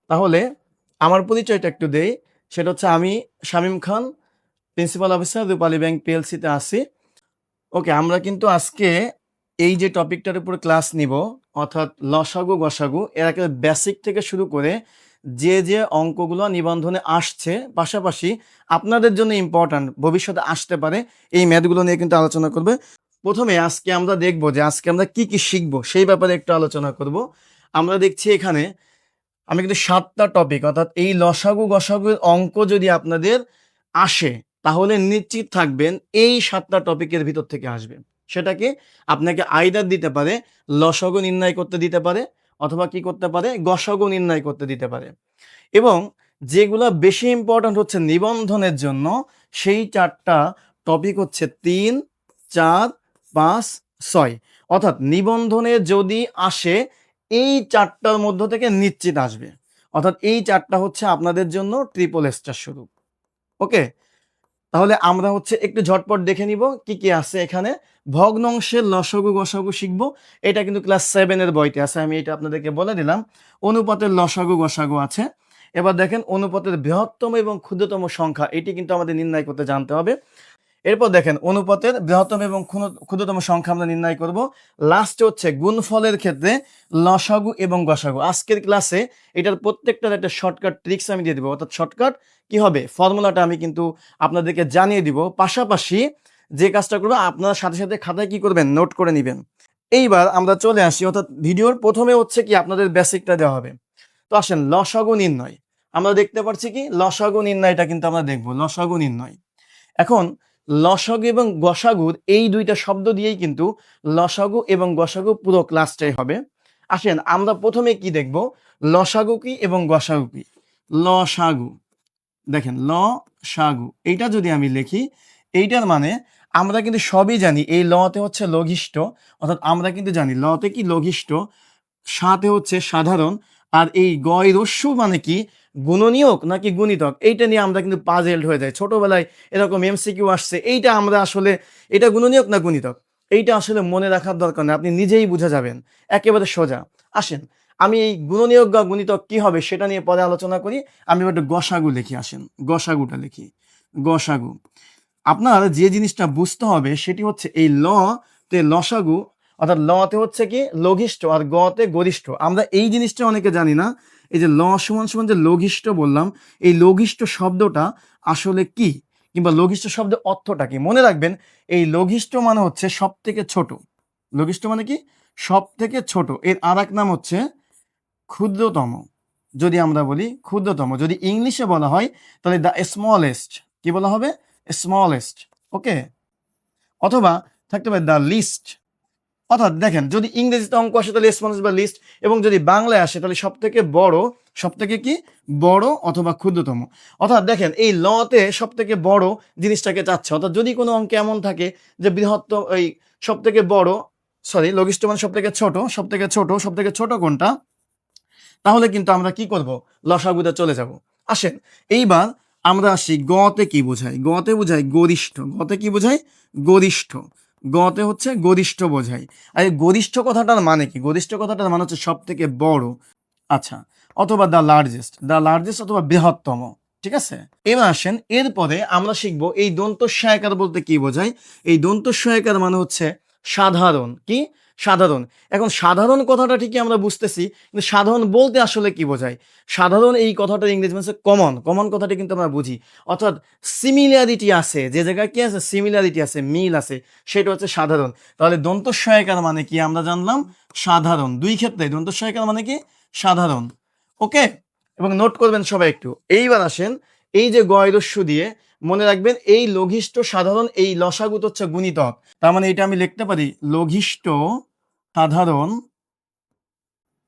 তাহলে আমার পরিচয়টা একটু দেই। সেটা হচ্ছে আমি শামীম খান, প্রিন্সিপাল অফিসার রূপালী ব্যাংক পিএলসিতে আছি। ওকে, আমরা কিন্তু আজকে এই যে টপিকটার উপর ক্লাস নিব, অর্থাৎ লসাগু গসাগু, এর একেবারে বেসিক থেকে শুরু করে যে অঙ্কগুলো নিবন্ধনে আসছে, পাশাপাশি আপনাদের জন্য ইম্পর্ট্যান্ট ভবিষ্যতে আসতে পারে, এই ম্যাথগুলো নিয়ে কিন্তু আলোচনা করবে। প্রথমে আজকে আমরা দেখব যে আজকে আমরা কি কি শিখবো সেই ব্যাপারে একটু আলোচনা করব। আমরা দেখছি এখানে আমি কিন্তু ৭টা টপিক, অর্থাৎ এই লসাগু গসাগুর অঙ্ক যদি আপনাদের আসে তাহলে নিশ্চিত থাকবেন এই ৭টা টপিকের ভিতর থেকে আসবে। সেটাকে আপনাকে আইদার দিতে পারে লসাগু নির্ণয় করতে দিতে পারে, অথবা কি করতে পারে গসাগু নির্ণয় করতে দিতে পারে। এবং যেগুলা বেশি ইম্পর্ট্যান্ট হচ্ছে নিবন্ধনের জন্য, সেই 4টা টপিক হচ্ছে ৩, ৪, ৫, ৬। অর্থাৎ নিবন্ধনে যদি আসে এই 4টার মধ্য থেকে নিশ্চিত আসবে। অর্থাৎ এই 4টা হচ্ছে আপনাদের জন্য ট্রিপল স্টার স্বরূপ। ওকে, তাহলে আমরা হচ্ছে একটু ঝটপট দেখে নিব কি কি আছে এখানে। ভগ্নাংশের লসাগু গসাগু শিখবো, এটা কিন্তু ক্লাস 7-এর বইতে আছে, আমি এটা আপনাদেরকে বলে দিলাম। অনুপাতের লসাগু গসাগু আছে। এবার দেখেন অনুপাতের বৃহত্তম এবং ক্ষুদ্রতম সংখ্যা, এটি কিন্তু আমাদের নির্ণয় করতে জানতে হবে। এরপর দেখেন অনুপাতের বৃহত্তম এবং ক্ষুদ্রতম সংখ্যা আমরা নির্ণয় করব। লাস্টে হচ্ছে গুণফলের ক্ষেত্রে লসাগু এবং গসাগু। আজকের ক্লাসে এটার প্রত্যেকটার একটা শর্টকাট ট্রিক্স আমি দিয়ে দেবো, অর্থাৎ শর্টকাট কি হবে ফর্মুলাটা আমি কিন্তু আপনাদেরকে জানিয়ে দিব। পাশাপাশি যে কাজটা করবো আপনারা সাথে সাথে খাতায় কি করবেন, নোট করে নেবেন। এইবার আমরা চলে আসি, অর্থাৎ ভিডিওর প্রথমে হচ্ছে কি আপনাদের বেসিকটা দেওয়া হবে। তো আসেন লসাগু নির্ণয়, আমরা দেখতে পাচ্ছি কি লসাগু নির্ণয়টা কিন্তু আমরা দেখবো, লসাগু নির্ণয়। এখন লসাগু এবং গসাগুর এই দুইটা শব্দ দিয়েই কিন্তু লসাগু এবং গসাগু পুরো ক্লাসটাই হবে। আসেন আমরা প্রথমে কি দেখব, লসাগু কি এবং গসাগু কি। লসাগু, দেখেন লসাগু এইটা যদি আমি লিখি, এইটার মানে আমরা কিন্তু সবই জানি এই লতে হচ্ছে লঘিষ্ঠ, অর্থাৎ আমরা কিন্তু জানি লতে কি লঘিষ্ঠ, সাথে হচ্ছে সাধারণ, আর এই গয় রস্যু মানে কি গুণনীয়ক নাকি গুণিতক, এইটা নিয়ে আমরা কিন্তু পাজেলড হয়ে যাই। ছোটবেলায় এরকম এমসিকিউ আসছে, এইটা আমরা আসলে এটা গুণনীয়ক না গুণিতক, এইটা আসলে মনে রাখার দরকার নেই, আপনি নিজেই বুঝে যাবেন, একেবারে সোজা। আসেন আমি এই গুণনীয়ক বা গুণিতক কি হবে সেটা নিয়ে পরে আলোচনা করি। আমি একটু গসাগু লিখি, আসেন গসাগুটা লিখি। গসাগু, আপনার যে জিনিসটা বুঝতে হবে সেটি হচ্ছে এই ল তে লসাগু, অর্থাৎ লতে হচ্ছে কি লঘিষ্ঠ আর গতে গরিষ্ঠ। আমরা এই জিনিসটা অনেকে জানি না, এই যে ল সমান সমান যে লঘিষ্ঠ বললাম, এই লঘিষ্ঠ শব্দটা আসলে কি, কিংবা লঘিষ্ঠ শব্দের অর্থটা কি। মনে রাখবেন এই লঘিষ্ঠ মানে হচ্ছে সব থেকে ছোট। লঘিষ্ঠ মানে কি সব থেকে ছোট, এর আর এক নাম হচ্ছে ক্ষুদ্রতম। যদি আমরা বলি ক্ষুদ্রতম, যদি ইংলিশে বলা হয় তাহলে দ্য স্মলেস্ট, কি বলা হবে স্মলেস্ট। ওকে, অথবা থাকতে পারে দ্য লিস্ট। অর্থাৎ দেখেন যদি ইংরেজিতে অঙ্ক আসে তাহলে স্মলেস্ট বা লিস্ট, এবং যদি বাংলায় আসে তাহলে সব থেকে বড়, সব থেকে কি বড় অথবা ক্ষুদ্রতম। অর্থাৎ দেখেন এই লতে সব থেকে বড় জিনিসটাকে চাচ্ছে, অর্থাৎ যদি কোনো অঙ্কে এমন থাকে যে বৃহত্তম এই সব থেকে বড়, সরি লঘিষ্ঠ মানে সব থেকে ছোট, সব থেকে ছোট, সব থেকে ছোট কোনটা, তাহলে কিন্তু আমরা কি করব লসাগুতে চলে যাব। আসেন এইবার আমরা আসি গতে কি বোঝায়। গতে বোঝায় গরিষ্ঠ, গতে কি বোঝায় গরিষ্ঠ, গতে হচ্ছে গরিষ্ঠ বোঝায়। আর এই গরিষ্ঠ কথাটার মানে কি, গরিষ্ঠ কথাটার মানে হচ্ছে সব থেকে বড়। আচ্ছা, অথবা দ্য লার্জেস্ট, দ্য লার্জেস্ট অথবা বৃহত্তম। ঠিক আছে, এবার আসেন এরপরে আমরা শিখবো এই দন্ত সহায়কার বলতে কি বোঝায়। এই দন্ত সহায়কার মানে হচ্ছে সাধারণ, কি সাধারণ। এখন সাধারণ কথাটা ঠিকই আমরা বুঝতেছি, কিন্তু সাধারণ বলতে আসলে কি বোঝায়। সাধারণ এই কথাটার ইংরেজি মানে কমন, কমন কথাটি কিন্তু আমরা বুঝি, অর্থাৎ সিমিলারিটি আছে, যে জায়গায় কি আছে সিমিলারিটি আছে, মিল আছে, সেটা হচ্ছে সাধারণ। তাহলে দন্ত সহায়কার মানে কি আমরা জানলাম সাধারণ, দুই ক্ষেত্রে দন্ত সহায়কার মানে কি সাধারণ। ওকে, এবং নোট করবেন সবাই একটু। এইবার আসেন এই যে গয়রস্যু দিয়ে মনে রাখবেন এই লঘিষ্ঠ সাধারণ, এই লসাগুত হচ্ছে গুণিতক, তার মানে এটা আমি লিখতে পারি লঘিষ্ঠ সাধারণ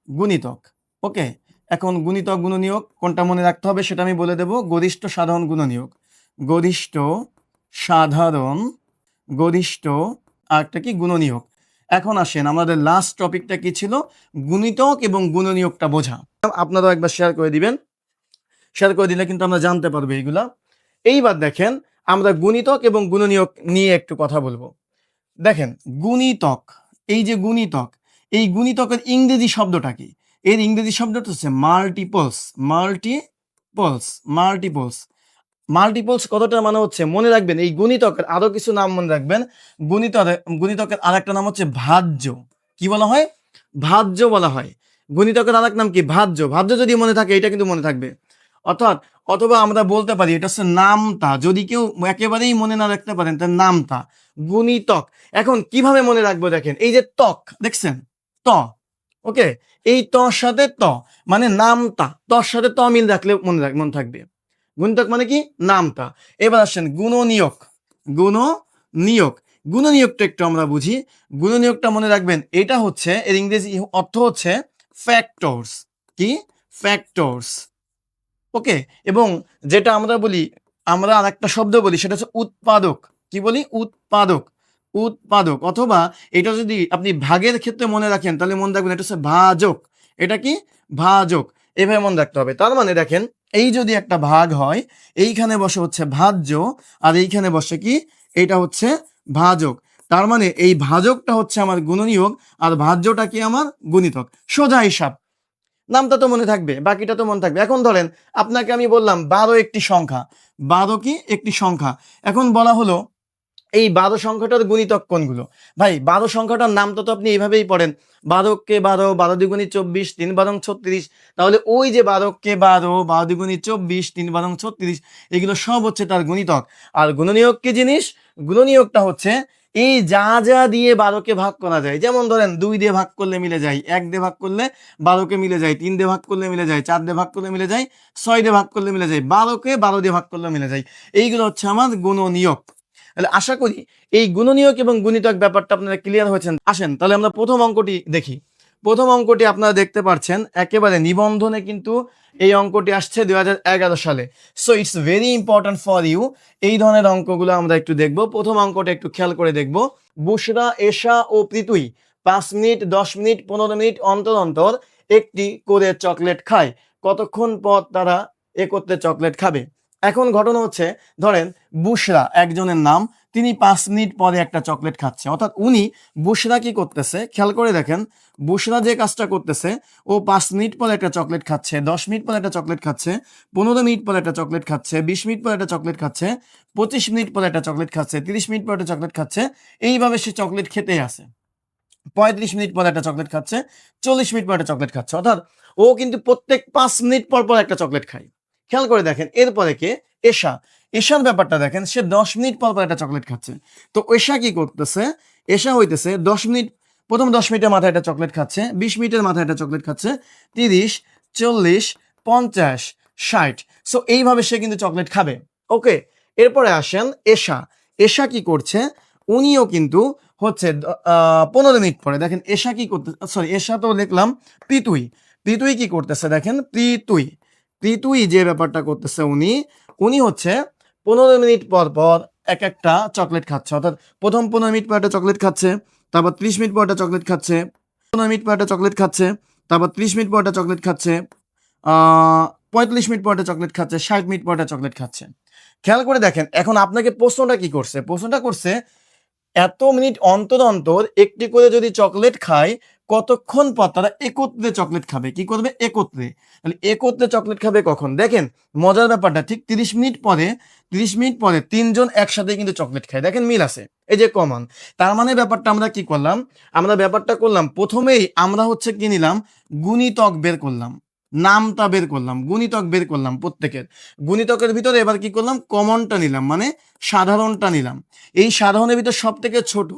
গুণিতক। ওকে, এখন গুণিতক গুণনীয়ক কোনটা মনে রাখতে হবে সেটা আমি বলে দেব। গরিষ্ঠ সাধারণ গুণনীয়ক, গরিষ্ঠ সাধারণ, গরিষ্ঠ আর একটা কি গুণনীয়ক। এখন আসেন আমাদের লাস্ট টপিকটা কি ছিল, গুণিতক এবং গুণনীয়কটা বোঝা। আপনারাও একবার শেয়ার করে দিবেন, শেয়ার করে দিলে কিন্তু আমরা জানতে পারবো এইগুলা। এইবার দেখেন আমরা গুণিতক এবং গুণনীয়ক নিয়ে একটু কথা বলবো। দেখেন গুণিতক, এই যে গুণিতক, এই গুণিতকের ইংরেজি শব্দটা কি, এর ইংরেজি শব্দটা হচ্ছে মাল্টিপলস। মাল্টিপলস, মাল্টিপলস, মাল্টিপলস কতটা মানে হচ্ছে মনে রাখবেন এই গুণিতকের আরো কিছু নাম মনে রাখবেন। গুণিতকের আরেকটা নাম হচ্ছে ভাজ্য। কি বলা হয়? ভাজ্য বলা হয়। গুণিতকের আরেক নাম কি? ভাজ্য। ভাজ্য যদি মনে থাকে এটা কিন্তু মনে থাকবে। অর্থাৎ অথবা আমরা বলতে পারি এটা হচ্ছে নামতা। যদি কেউ একেবারেই মনে না রাখতে পারেন তার নামতা। গুণিতক এখন কিভাবে মনে রাখবো দেখেন, এই যে তক দেখছেন, ত, ওকে, এই তর সাথে ত মানে নামতা, তর সাথে ত মিল রাখলে মনে থাকবে। গুণিতক মানে কি? নামতা। এবার আসেন গুণনীয়ক। গুণনীয়ক, গুণনীয়কটা একটু আমরা বুঝি। গুণনীয়কটা মনে রাখবেন, এটা হচ্ছে এর ইংরেজি অর্থ হচ্ছে ফ্যাক্টরস। কি? ফ্যাক্টরস, ওকে। এবং যেটা আমরা বলি, আমরা আর একটা শব্দ বলি সেটা হচ্ছে উৎপাদক। কি বলি? উৎপাদক। উৎপাদক, অথবা এটা যদি আপনি ভাগের ক্ষেত্রে মনে রাখেন তাহলে মনে রাখবেন এটা হচ্ছে ভাজক। এটা কি? ভাজক। এভাবে মনে রাখতে হবে। তার মানে দেখেন, এই যদি একটা ভাগ হয়, এইখানে বসে হচ্ছে ভাজ্য, আর এইখানে বসে কি? এটা হচ্ছে ভাজক। তার মানে এই ভাজকটা হচ্ছে আমার গুণনীয়ক, আর ভাজ্যটা কি? আমার গুণিতক। সোজা হিসাব। নামটা তো মনে থাকবে, বাকিটা তো মনে থাকবে। এখন ধরেন আপনাকে আমি বললাম 12 একটি সংখ্যা। 12 কি? একটি সংখ্যা। এখন বলা হলো এই 12 সংখ্যাটার গুণিতক কোনগুলো? ভাই 12 সংখ্যাটার নামটা তো আপনি এইভাবেই পড়েন, 12 কে 12, 12 দুগুণী 24, 3 বারং 36। তাহলে ওই যে 12 কে 12, 12 দুগুণী 24, 3 বারং 36, এগুলো সব হচ্ছে তার গুণিতক। আর গুণনীয়ক কি জিনিস? গুণনীয়কটা হচ্ছে এই যা যা দিয়ে 12 কে ভাগ করা যায়। যেমন ধরেন 2 দিয়ে ভাগ করলে মিলে যায়, 1 দিয়ে ভাগ করলে 12 কে মিলে যায়, 3 দিয়ে ভাগ করলে মিলে যায়, 4 দিয়ে ভাগ করলে মিলে যায়, 6 দিয়ে ভাগ করলে মিলে যায়, 12 কে 12 দিয়ে ভাগ করলে মিলে যায়। এইগুলো হচ্ছে আমার গুণনীয়ক। তাহলে আশা করি এই গুণনীয়ক এবং গুণিতক ব্যাপারটা আপনারা ক্লিয়ার হয়েছেন। আসেন তাহলে আমরা প্রথম অঙ্কটি দেখি। প্রথম অঙ্কটি আপনারা দেখতে পাচ্ছেন একেবারে নিবন্ধনে কিন্তু এই অঙ্কটি আসছে 2011 সালে। So it's very important for you. এই ধরনের অঙ্কগুলো আমরা একটু দেখব। প্রথম অঙ্কটা একটু খেয়াল করে দেখব। বুশরা, এশা ও প্রীতুই 5 মিনিট, 10 মিনিট, 15 মিনিট অন্তর অন্তর একটি করে চকলেট খায়। কতক্ষণ পর তারা একত্রে চকলেট খাবে? এখন ঘটনা হচ্ছে, ধরেন বুশরা একজনের নাম, তিনি 5 মিনিট পরে একটা চকলেট খাচ্ছে। অর্থাৎ উনি, বুশরা কি করতেছে খেয়াল করে দেখেন, বুশরা যে কাজটা করতেছে, ও 5 মিনিট পরে একটা চকলেট খাচ্ছে, 10 মিনিট পরে একটা চকলেট খাচ্ছে, 15 মিনিট পরে একটা চকলেট খাচ্ছে, 20 মিনিট পরে একটা চকলেট খাচ্ছে, 25 মিনিট পরে একটা চকলেট খাচ্ছে, 30 মিনিট পরে একটা চকলেট খাচ্ছে। এইভাবে সে চকলেট খেতেই আছে। 35 মিনিট পর একটা চকলেট খাচ্ছে, 40 মিনিট পর একটা চকলেট খাচ্ছে। অর্থাৎ ও কিন্তু প্রত্যেক 5 মিনিট পর পর একটা চকলেট খায়। খেয়াল করে দেখেন এরপরে কে? এশা। এশার ব্যাপারটা দেখেন, সে 10 মিনিট পর পর একটা চকলেট খাচ্ছে। তো এশা কি করতেছে? এশা হইতেছে 10 মিনিট, প্রথম 10 মিনিটের মাথায় একটা চকলেট খাচ্ছে, 20 মিনিটের মাথায় একটা চকলেট খাচ্ছে, 30, 40, 50, 60। সো এইভাবে সে কিন্তু চকলেট খাবে। ওকে, এরপরে আসেন এশা। এশা কি করছে? উনিও কিন্তু হচ্ছে 15 মিনিট পরে দেখেন এশা কি করতে, সরি এশা তো লিখলাম, প্রীতুই। প্রীতুই কি করতেছে দেখেন, প্রীতুই, প্রীতুই যে ব্যাপারটা করতেছে, উনি উনি হচ্ছে 15 মিনিট পর পর এক একটা চকলেট খাচ্ছে। অর্থাৎ প্রথম 15 মিনিট পর একটা চকলেট খাচ্ছে, তারপর 30 মিনিট পর একটা চকলেট খাচ্ছে, 15 মিনিট পর একটা চকলেট খাচ্ছে, তারপর 30 মিনিট পর একটা চকলেট খাচ্ছে, 45 মিনিট পর একটা চকলেট খাচ্ছে, 60 মিনিট পর একটা চকলেট খাচ্ছে। খেয়াল করে দেখেন, এখন আপনাকে প্রশ্নটা কি করছে? প্রশ্নটা করছে এত মিনিট অন্তর অন্তর একটি করে যদি চকলেট খায়, কতক্ষণ পর তারা একত্রে চকলেট খাবে? কি করবে? একত্রে। তাহলে একত্রে চকলেট খাবে কখন? দেখেন মজার ব্যাপারটা, ঠিক 30 মিনিট পরে, 30 মিনিট পরে তিনজন একসাথে কিন্তু চকলেট খায়। দেখেন মিল আছে, এই যে কমন। তার মানে ব্যাপারটা আমরা কি করলাম? আমরা ব্যাপারটা করলাম, প্রথমেই আমরা হচ্ছে কি নিলাম? গুণিতক বের করলাম, নামটা বের করলাম, গুণিতক বের করলাম প্রত্যেকের। গুণিতকের ভিতরে এবার কি করলাম? কমনটা নিলাম, মানে সাধারণটা নিলাম। এই সাধারণের ভিতর সব থেকে ছোট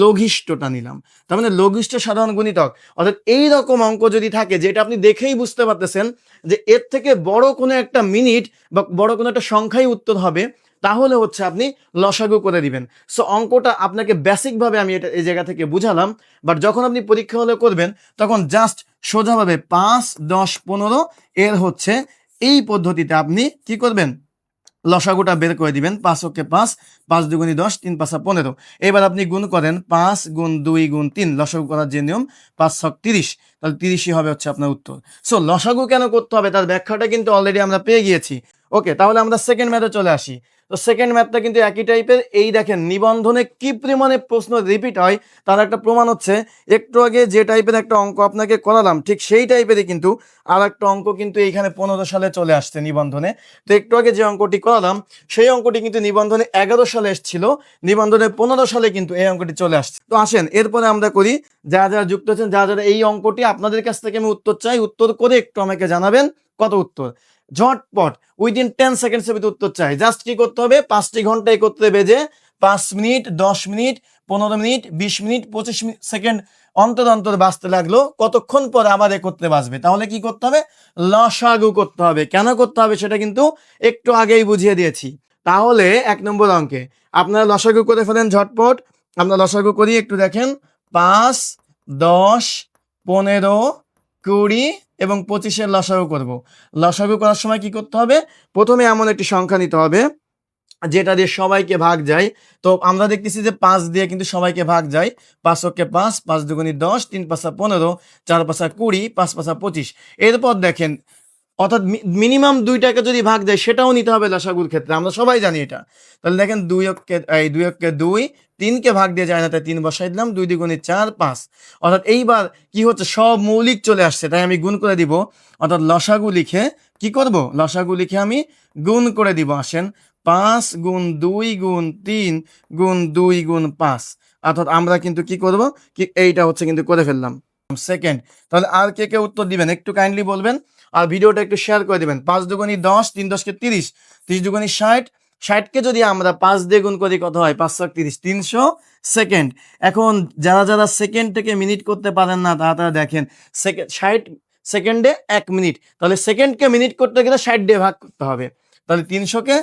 লঘিষ্ঠটা নিলাম। তার মানে লঘিষ্ঠ সাধারণ গুণিতক। অর্থাৎ এই রকম অঙ্ক যদি থাকে, যেটা আপনি দেখেই বুঝতে পারতেছেন যে এর থেকে বড় কোনো একটা মিনিট বা বড় কোনো একটা সংখ্যাই উত্তর হবে, তাহলে হচ্ছে আপনি লসাগু করে দিবেন। সো অঙ্কটা আপনাকে বেসিকভাবে আমি এটা এই জায়গা থেকে বুঝালাম, বাট যখন আপনি পরীক্ষা হলে করবেন তখন জাস্ট সোজাভাবে 5, 10, 15 এর হচ্ছে এই পদ্ধতিতে আপনি কি করবেন? লসাগুটা বের করে দিবেন। 5 ওকে 5, 5 দুগুণী 10, 3 পাঁচা 15। এবার আপনি গুণ করেন 5 গুণ 2 গুণ 3, লসাগু করার যে নিয়ম, 5 ছক 30, তাহলে 30ই হবে হচ্ছে আপনার উত্তর। সো লসাগু কেন করতে হবে তার ব্যাখ্যাটা কিন্তু অলরেডি আমরা পেয়ে গিয়েছি। ওকে, তাহলে আমরা সেকেন্ড ম্যাথে চলে আসি। তো সেকেন্ড ম্যাথটা কিন্তু একই টাইপের। এই দেখেন নিবন্ধনে কি পরিমাণে প্রশ্ন রিপিট হয় তার একটা প্রমাণ হচ্ছে একটু আগে যে টাইপের একটা অঙ্ক আপনাকে করালাম ঠিক সেই টাইপেরই কিন্তু আর একটা অঙ্ক কিন্তু এইখানে 15 সালে চলে আসছে নিবন্ধনে। তো একটু আগে যে অঙ্কটি করালাম সেই অঙ্কটি কিন্তু নিবন্ধনে 11 সালে এসেছিল, নিবন্ধনে 15 সালে কিন্তু এই অঙ্কটি চলে আসছে। তো আসেন এরপরে আমরা করি, যারা যারা যুক্ত আছেন, যারা যারা এই অঙ্কটি আপনাদের কাছ থেকে আমি উত্তর চাই, উত্তর করে একটু আমাকে জানাবেন কত উত্তর। ঝটপট উইদিন 10 সেকেন্ডসের ভিতরে উত্তর চাই। জাস্ট কি করতে হবে, 5টি ঘন্টায় করতে বেজে 5 minute, 10 minute, 15 minute, 20 minute, 25 second অন্তর অন্তর বাঁচতে লাগলো, কতক্ষণ পর আবার এ করতে বাঁচবে। তাহলে কি করতে হবে, লসাগু করতে হবে। কেন করতে হবে সেটা কিন্তু একটু আগেই বুঝিয়ে দিয়েছি। তাহলে 1 নম্বর অঙ্কে আপনারা লসাগু করে ফেলেন ঝটপট। আমরা লসাগু করি, একটু দেখেন। 5, 10, 15, 20 এবং 25-এর লসাগু করব। লসাগু করার সময় কি করতে হবে, প্রথমে এমন একটি সংখ্যা নিতে হবে যেটা দিয়ে সবাইকে ভাগ যায়। তো আমরা দেখতেছি যে 5 দিয়ে কিন্তু সবাইকে ভাগ যায়। 5 ওকে 5, 5 দুগুণী 10, 3 পাঁচা 15, 4 পাঁচা 20, 5 পাঁচা 25। এরপর দেখেন, অর্থাৎ মিনিমাম 2টাকে যদি ভাগ যায় সেটাও নিতে হবে লসাগুর ক্ষেত্রে, আমরা সবাই জানি এটা। তাহলে দেখেন 2 অক্ষে 2, 3কে ভাগ দিয়ে যায় না, তাই 3 বসাই দিলাম। 2 দ্বিগুণে 4, 5। অর্থাৎ এইবার কি হচ্ছে, সব মৌলিক চলে আসছে, তাই আমি গুণ করে দিব। অর্থাৎ লসাগু লিখে কি করব, লসাগু লিখে আমি গুণ করে দিব। আসেন, 5 গুণ 2 গুণ 3 গুণ 2 গুণ 5। অর্থাৎ আমরা কিন্তু কি করব, কি এইটা হচ্ছে কিন্তু করে ফেললাম সেকেন্ড। তাহলে আর কে কে উত্তর দিবেন একটু কাইন্ডলি বলবেন, আর ভিডিওটা একটু শেয়ার করে দিবেন। 5 দুগুণী 10, 3 10কে 30, 30 দুগুণী 60, 60কে যদি আমরা 5 দিয়ে গুণ করি কত হয়, 5 30, 300 সেকেন্ড। এখন যারা যারা সেকেন্ড থেকে মিনিট করতে পারেন না তারা তারা দেখেন, 60 সেকেন্ডে 1 মিনিট, তাহলে সেকেন্ডকে মিনিট করতে গেলে 60 দিয়ে ভাগ করতে হবে। তাহলে 300কে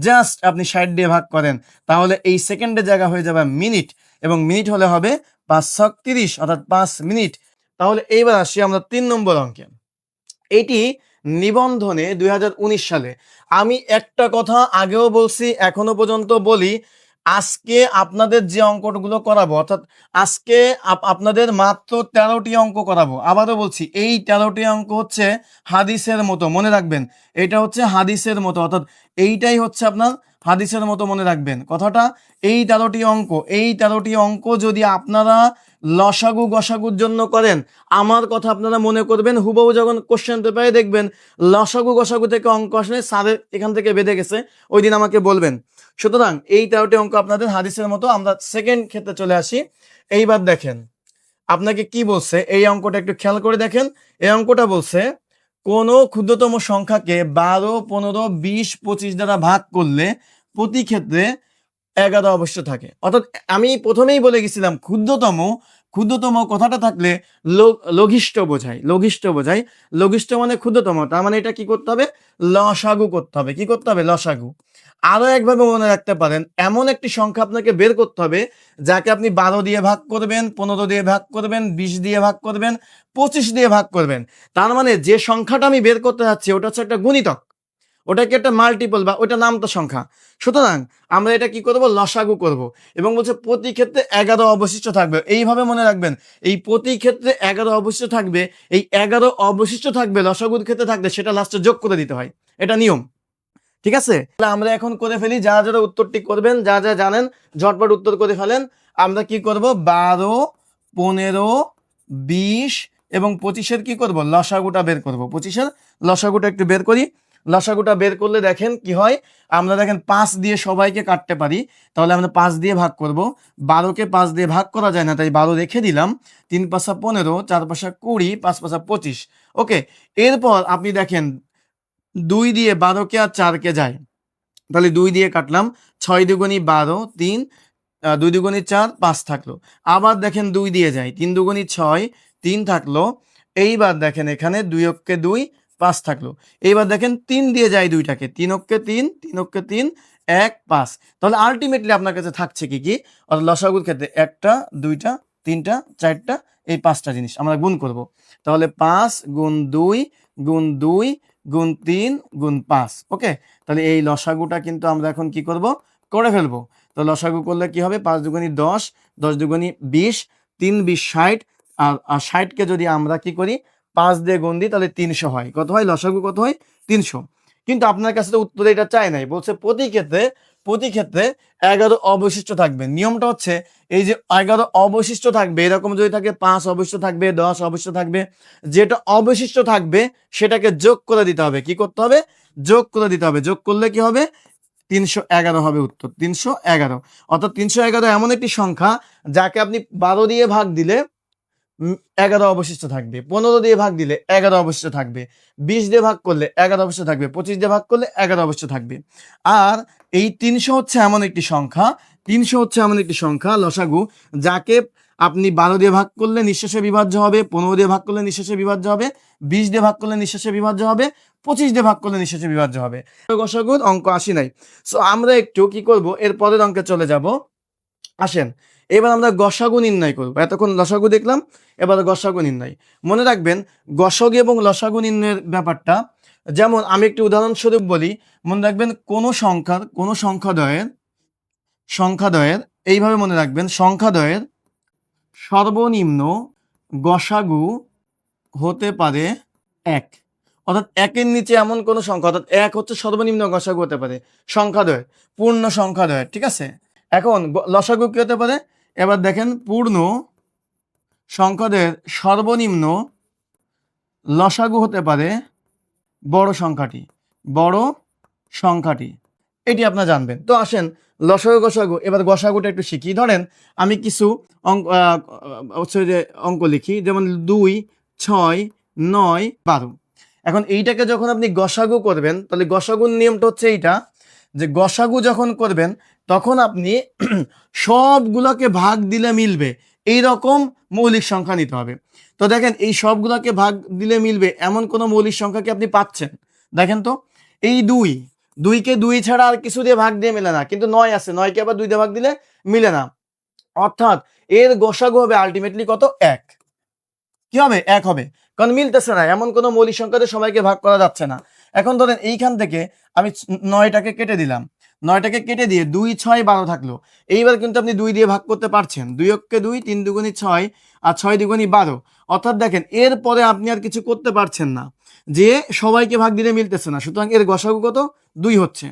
জাস্ট আপনি 60 দিয়ে ভাগ করেন, তাহলে এই সেকেন্ডের জায়গা হয়ে যাবে মিনিট, এবং মিনিট হলে হবে 5 30, অর্থাৎ 5 মিনিট। তাহলে এইবার আসি আমরা 3 নম্বর অঙ্কে। এটি নিবন্ধনে 2019 সালে। আমি একটা কথা আগেও বলছি, এখনো পর্যন্ত বলি, আজকে আপনাদের যে অঙ্কগুলো করাবো, অর্থাৎ আজকে আপনাদের মাত্র 13টি অঙ্ক করাবো। আবারও বলছি, এই 13টি অঙ্ক হচ্ছে হাদিসের মতো, মনে রাখবেন। এটা হচ্ছে হাদিসের মতো, অর্থাৎ এইটাই হচ্ছে আপনার হাদিসের মতো, মনে রাখবেন কথাটা। এই 13টি অঙ্ক, এই 13টি অঙ্ক যদি আপনারা লসাগু গসাগুর জন্য করেন, আমার কথা আপনারা মনে করবেন, হুবহু যখন কোশ্চেন পেপারে দেখবেন লসাগু গসাগু থেকে অঙ্ক আসলে স্যারের এখান থেকে বেঁধে গেছে, ওই দিন আমাকে বলবেন। সুতরাং এই 13টি অঙ্ক আপনাদের হাদিসের মতো। আমরা সেকেন্ড ক্ষেত্রে চলে আসি। এইবার দেখেন আপনাকে কি বলছে, এই অঙ্কটা একটু খেয়াল করে দেখেন। এই অঙ্কটা বলছে কোন ক্ষুদ্রতম সংখ্যাকে 12, 15, 20, 25 দ্বারা ভাগ করলে প্রতি ক্ষেত্রে 11 অবশ্য থাকে। অর্থাৎ আমি প্রথমেই বলে গেছিলাম, ক্ষুদ্রতম, ক্ষুদ্রতম কথাটা থাকলে লঘিষ্ঠ বোঝায়, লঘিষ্ঠ বোঝায়। লঘিষ্ঠ মানে ক্ষুদ্রতম, তার মানে এটা কি করতে হবে, লসাগু করতে হবে। কি করতে হবে, লসাগু। আরো একভাবে মনে রাখতে পারেন, এমন একটি সংখ্যা আপনাকে বের করতে হবে যাকে আপনি 12 দিয়ে ভাগ করবেন, 15 দিয়ে ভাগ করবেন, 20 দিয়ে ভাগ করবেন, 25 দিয়ে ভাগ করবেন। তার মানে যে সংখ্যাটা আমি বের করতে যাচ্ছি ওটা হচ্ছে একটা গুণিতক, ওটা কি একটা মাল্টিপল, বা ওটা নামতা সংখ্যা। সুতরাং আমরা এটা কি করব, লসাগু করব। এবং বলছে প্রতি ক্ষেত্রে 11 অবশিষ্ট থাকবে। এইভাবে মনে রাখবেন, এই প্রতি ক্ষেত্রে 11 অবশিষ্ট থাকবে, এই 11 অবশিষ্ট থাকবে লসাগুর ক্ষেত্রে থাকলে সেটা লাস্টে যোগ করে দিতে হয়, এটা নিয়ম। ঠিক আছে, তাহলে আমরা এখন করে ফেলি। যারা যারা উত্তরটি করবেন, যা যা জানেন ঝটপট উত্তর করে ফেলেন। আমরা কি করব, 12, 15, 20 এবং 25-এর কি করব, লসাগুটা বের করব। 25-এর লসাগুটা একটু বের করি। লসাগুটা বের করলে দেখেন কি হয়, আমরা দেখেন 5 দিয়ে সবাইকে কাটতে পারি, তাহলে আমরা 5 দিয়ে ভাগ করব। 12কে 5 দিয়ে ভাগ করা যায় না, তাই 12 রেখে দিলাম। 3 পাঁচা 15, 4 পাঁচা 20, 5 পাঁচা 25। ওকে, এরপর আপনি দেখেন 2 দিয়ে 12কে আর 4কে যায়, তাহলে 2 দিয়ে কাটলাম। 6 দুগুণী 12, 3, 2 দুগুণী 4, 5 থাকলো। আবার দেখেন 2 দিয়ে যায়, 3 দুগুণী 6, 3 থাকলো। এইবার দেখেন এখানে 2 অক্ষে 2, 5 থাকলো। এইবার দেখেন 3 দিয়ে যায় 2টাকে, 3 অক্ষে 3, 3 অক্ষে 3, 1, 5। তাহলে আলটিমেটলি আপনার কাছে থাকছে কি কি, অর্থাৎ লসাগুর ক্ষেত্রে 1টা, 2টা, 3টা, 4টা, এই 5টা জিনিস আমরা গুণ করব। তাহলে 5 গুণ 2 গুণ 2 গুণ 3 গুণ 5। ওকে, তাহলে এই লসাগুটা কিন্তু আমরা এখন কি করব, করে ফেলবো। তো লসাগু করলে কি হবে, 5 দুগুণী 10, 10 দুগুণী 20, 3 20 60, আর 60কে যদি আমরা কি করি 5 দিয়ে গুণ দিই তাহলে 300 হয়। কত হয়, লসাগু কত হয়, 300। কিন্তু আপনার কাছে তো উত্তর এটা চাই নাই, বলছে প্রতি ক্ষেত্রে 11 অবশিষ্ট থাকবে। নিয়মটা হচ্ছে এই যে 11 অবশিষ্ট থাকবে, এরকম যদি থাকে 5 অবশিষ্ট থাকবে, 10 অবশিষ্ট থাকবে, যেটা অবশিষ্ট থাকবে সেটাকে যোগ করে দিতে হবে। কি করতে হবে? যোগ করে দিতে হবে। যোগ করলে কি হবে? 311 হবে উত্তর, 311। অর্থাৎ 311 এমন একটি সংখ্যা যাকে আপনি 12 দিয়ে ভাগ দিলে 11 অবশিষ্ট থাকবে, 15 দিয়ে ভাগ দিলে 11 অবশিষ্ট থাকবে, 20 দিয়ে ভাগ করলে 11 অবশিষ্ট থাকবে, 25 দিয়ে ভাগ করলে 11 অবশিষ্ট থাকবে। আর এই 300 হচ্ছে এমন একটি সংখ্যা, 300 হচ্ছে এমন একটি সংখ্যা লসাগু, যাকে আপনি 12 দিয়ে ভাগ করলে নিঃশেষে বিভাজ্য হবে, 15 দিয়ে ভাগ করলে নিঃশেষে বিভাজ্য হবে, 20 দিয়ে ভাগ করলে নিঃশেষে বিভাজ্য হবে, 25 দিয়ে ভাগ করলে নিঃশেষে বিভাজ্য হবে। লসাগুর অঙ্ক আসি নাই। সো আমরা একটু কি করব, এর পরের অঙ্কে চলে যাব। আসেন এবার আমরা গসাগু নির্ণয় করব। এতক্ষণ লসাগু দেখলাম, এবার গসাগু নির্ণয়। মনে রাখবেন গসাগু এবং লসাগু নির্ণয়ের ব্যাপারটা, যেমন আমি একটি উদাহরণস্বরূপ বলি। মনে রাখবেন কোনো সংখ্যাদ্বয়ের এইভাবে মনে রাখবেন, সংখ্যাদ্বয়ের সর্বনিম্ন গসাগু হতে পারে 1। অর্থাৎ 1-এর নিচে এমন কোন সংখ্যা, অর্থাৎ 1 হচ্ছে সর্বনিম্ন গসাগু হতে পারে সংখ্যাদ্বয়ের, পূর্ণ সংখ্যাদ্বয়ের, ঠিক আছে। এখন লসাগু কি হতে পারে? এবার দেখেন, পূর্ণ সংখ্যাদ্বয়ের সর্বনিম্ন লসাগু হতে পারে বড় সংখ্যাটি। এটি আপনারা জানবেন। তো আসেন লসাগু গসাগু, এবার গসাগুটা একটু শিখি। ধরেন আমি কিছু অঙ্ক লিখি, যেমন 2, 6, 9, 12। এখন এইটাকে যখন আপনি গসাগু করবেন, তাহলে গসাগুর নিয়মটা হচ্ছে এইটা, যে গসাগু যখন করবেন তখন আপনি সবগুলোকে ভাগ দিলে মিলবে এই রকম মৌলিক সংখ্যা নিতে হবে। তো দেখেন এই সবগুলোকে ভাগ দিলে মিলবে এমন কোন মৌলিক সংখ্যা কি আপনি পাচ্ছেন? দেখেন তো, এই 2কে 2 ছাড়া আর কিছু দিয়ে ভাগ দিয়ে মেলে না, কিন্তু 9 আছে, 9কে আবার 2 দিয়ে ভাগ দিলে মিলে না। অর্থাৎ এর গসাগু হবে আলটিমেটলি কত? 1। কি হবে? 1 হবে, কারণ মিলতেছে না, এমন কোনো মৌলিক সংখ্যাতে সবাইকে ভাগ করা যাচ্ছে না। এখন ধরেন এইখান থেকে আমি 9টাকে কেটে দিলাম, 9টাকে কেটে দিয়ে 2, 6, 12 থাকলো। এইবার কিন্তু আপনি 2 দিয়ে ভাগ করতে পারছেন, 2 অক্ষে 2, 3 দুগুণী 6, আর 6 দুগুণী 12। অর্থাৎ দেখেন এরপরে আপনি আর কিছু করতে পারছেন না, যে সবাইকে ভাগ দিলে মিলতেছে না, সুতরাং এর গসাগু কত? 2 হচ্ছে।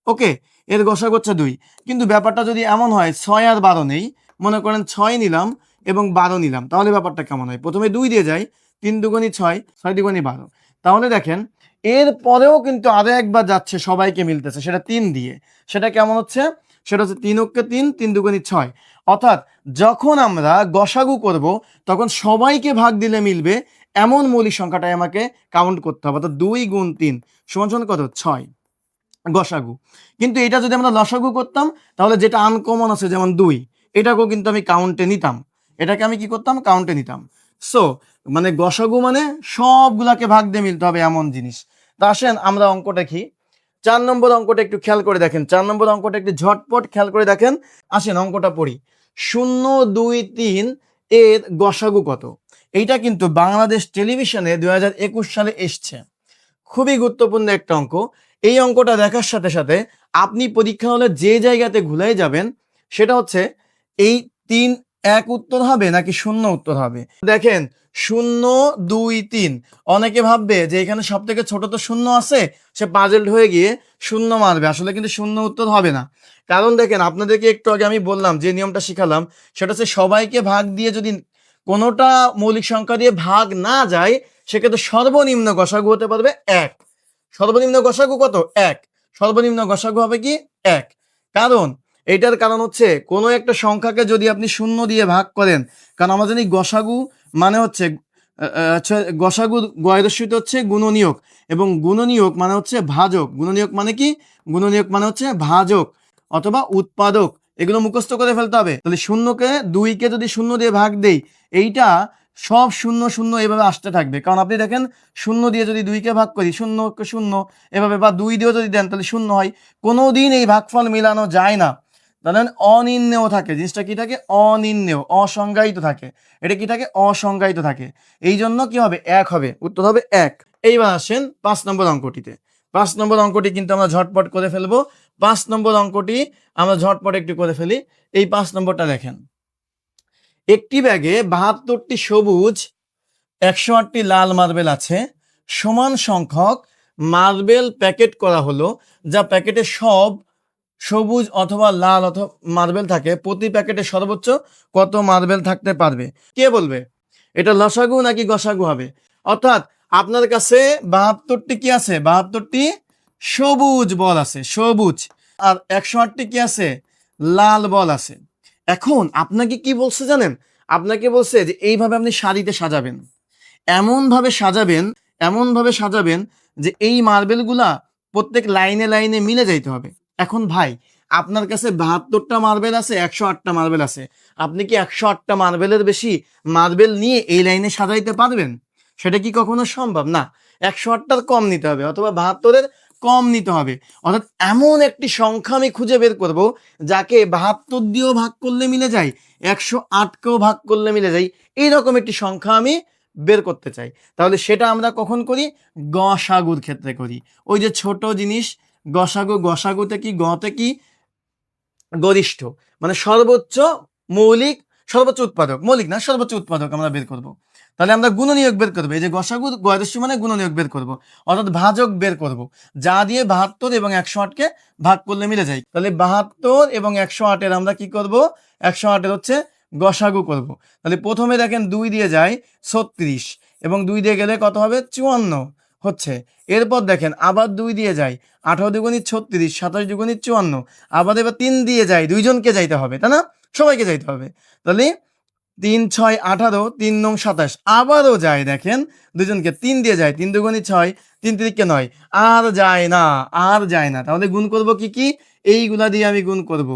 ওকে, এর গসাগু হচ্ছে 2। কিন্তু ব্যাপারটা যদি এমন হয় 6 আর 12 নেই, মনে করেন 6 নিলাম এবং 12 নিলাম, তাহলে ব্যাপারটা কেমন হয়? প্রথমে 2 দিয়ে যাই, 3 দুগুণী 6, 6 দুগুণী 12। তাহলে দেখেন এর পরেও কিন্তু আরো একবার যাচ্ছে, সবাইকে মিলতেছে, সেটা 3 দিয়ে। সেটা কেমন হচ্ছে? সেটা হচ্ছে 3 অক্ষে 3, 3 দুগুণী 6। অর্থাৎ যখন আমরা গসাগু করব তখন সবাইকে ভাগ দিলে মিলবে এমন মৌলিক সংখ্যাটাই আমাকে কাউন্ট করতে হবে। অর্থাৎ 2 গুণ 3 সমান সমান কত? 6 গসাগু। কিন্তু এটা যদি আমরা লসাগু করতাম, তাহলে যেটা আনকমন আছে যেমন 2, এটাকেও কিন্তু আমি কাউন্টে নিতাম, এটাকে আমি কি করতাম? কাউন্টে নিতাম। সো মানে গসাগু মানে সবগুলাকে ভাগ দিয়ে মিলতে হবে এমন জিনিস। তা আসেন আমরা অঙ্ক দেখি। 4 নম্বর অঙ্কটা একটু খেয়াল করে দেখেন, 4 নম্বর অঙ্কটা একটু ঝটপট খেয়াল করে দেখেন। আসেন অঙ্কটা পড়ি। 0, 2, 3 এর গসাগু কত? এইটা কিন্তু বাংলাদেশ টেলিভিশনে 2021 সালে এসছে। খুবই গুরুত্বপূর্ণ একটা অঙ্ক। এই অঙ্কটা দেখার সাথে সাথে আপনি পরীক্ষা হলে যে জায়গাতে ভুলে যাবেন সেটা হচ্ছে এই 3, 1 উত্তর হবে নাকি 0 উত্তর হবে। দেখেন 0, 2, 3, অনেকে ভাববে যে এখানে সব থেকে ছোট তো 0 আছে, সে পাজেলড হয়ে গিয়ে 0 মারবে। আসলে কিন্তু 0 উত্তর হবে না। কারণ দেখেন আপনাদেরকে একটু আগে আমি বললাম, যে নিয়মটা শিখালাম, সেটা হচ্ছে সবাইকে ভাগ দিয়ে যদি কোনোটা মৌলিক সংখ্যা দিয়ে ভাগ না যায়, সেক্ষেত্রে সর্বনিম্ন গসাগু হতে পারবে 1। সর্বনিম্ন গসাগু কত? 1। সর্বনিম্ন গসাগু হবে কি? 1। কারণ এটার কারণ হচ্ছে কোনো একটা সংখ্যাকে যদি আপনি 0 দিয়ে ভাগ করেন, কারণ আমরা জানি গসাগু মানে হচ্ছে গসাগু গয়রস্যিত হচ্ছে গুণনীয়ক, এবং গুণনীয়ক মানে হচ্ছে ভাজক। গুণনীয়ক মানে কি? গুণনীয়ক মানে হচ্ছে ভাজক অথবা উৎপাদক। এগুলো মুখস্থ করে ফেলতে হবে। তাহলে 0কে 2কে যদি 0 দিয়ে ভাগ দেই, এইটা সব 0 0 এভাবে আসতে থাকবে। কারণ আপনি দেখেন 0 দিয়ে যদি 2কে ভাগ করি, 0 0 এভাবে, বা 2 দিয়েও যদি দেন তাহলে 0 হয়। কোনোদিন এই ভাগফল মিলানো যায় না। ধরেন অনির্ণেয় থাকে, জিনিসটা কি থাকে? অনির্ণেয়, অসংজ্ঞায়িত থাকে। এটা কি থাকে? অসংজ্ঞায়িত থাকে। এই জন্য কি হবে? 1 হবে, উত্তর হবে 1। এইবার আসেন 5 নম্বর অঙ্কটিতে। 5 নম্বর অঙ্কটি কিন্তু আমরা ঝটপট করে ফেলবো। 5 নম্বর অঙ্কটি আমরা ঝটপট একটু করে ফেলি। এই 5 নম্বরটা দেখেন, একটি ব্যাগে 72টি সবুজ, 108টি লাল মার্বেল আছে। সমান সংখ্যক মার্বেল প্যাকেট করা হলো, যা প্যাকেটে সব সবুজ অথবা লাল অথবা মার্বেল থাকে, প্রতি প্যাকেটে সর্বোচ্চ কত মার্বেল থাকতে পারবে? কে বলবে? এটা লসাগু নাকি গসাগু হবে? অর্থাৎ আপনার কাছে 72টি কি আছে? 72টি সবুজ বল আছে, সবুজ। আর 108টি কি আছে? লাল বল আছে। এখন আপনাকে কি বলছে জানেন? আপনাকে বলছে যে এইভাবে আপনি সারিতে সাজাবেন, এমনভাবে সাজাবেন, এমনভাবে সাজাবেন যে এই মার্বেলগুলা প্রত্যেক লাইনে লাইনে মিলে যাইতে হবে। এখন ভাই, আপনার কাছে 72টা মার্বেল আছে, 108টা মার্বেল আছে, আপনি কি 108টা মার্বেলের বেশি মার্বেল নিয়ে এই লাইনে সাজাইতে পারবেন? সেটা কি কখনো সম্ভব? না। 108টার কম নিতে হবে অথবা 72-এর কম নিতে হবে। অর্থাৎ এমন একটি সংখ্যা আমি খুঁজে বের করব যাকে 72 দিয়েও ভাগ করলে মিলে যায়, 108কেও ভাগ করলে মিলে যায়, এইরকম একটি সংখ্যা আমি বের করতে চাই। তাহলে সেটা আমরা কখন করি? গসাগুর ক্ষেত্রে করি। ওই যে ছোট জিনিস গসাগু, গসাগুতে কি, গতে কি? গরিষ্ঠ, মানে সর্বোচ্চ মৌলিক, সর্বোচ্চ উৎপাদক, মৌলিক না সর্বোচ্চ উৎপাদক আমরা বের করব। তাহলে আমরা গুণনীয়ক বের করবো, এই যে গসাগু গরিষ্ঠ মানে গুণনীয়ক বের করব, অর্থাৎ ভাজক বের করব, যা দিয়ে 72 এবং 108কে ভাগ করলে মিলে যায়। তাহলে 72 এবং 108-এর আমরা কি করব? 108-এর হচ্ছে গসাগু করব। তাহলে প্রথমে দেখেন 2 দিয়ে যায় 36 এবং 2 দিয়ে গেলে কত হবে? 54 হচ্ছে। এরপর দেখেন আবার 2 দিয়ে যায় 18 দুগুণী 36, 27 দুগুণী 54, আবার এবার 3 দিয়ে যায়, দুইজনকে যাইতে হবে, তাই না? সবাইকে যাইতে হবে। তাহলে 3 6 18, 3 9 27, আবারও যায় দেখেন দুজনকে, 3 দিয়ে যায়, 3 দুগুণী 6, 3 3 9, আর যায় না, আর যায় না। তাহলে গুণ করব কি কি? এইগুলা দিয়ে আমি গুণ করব,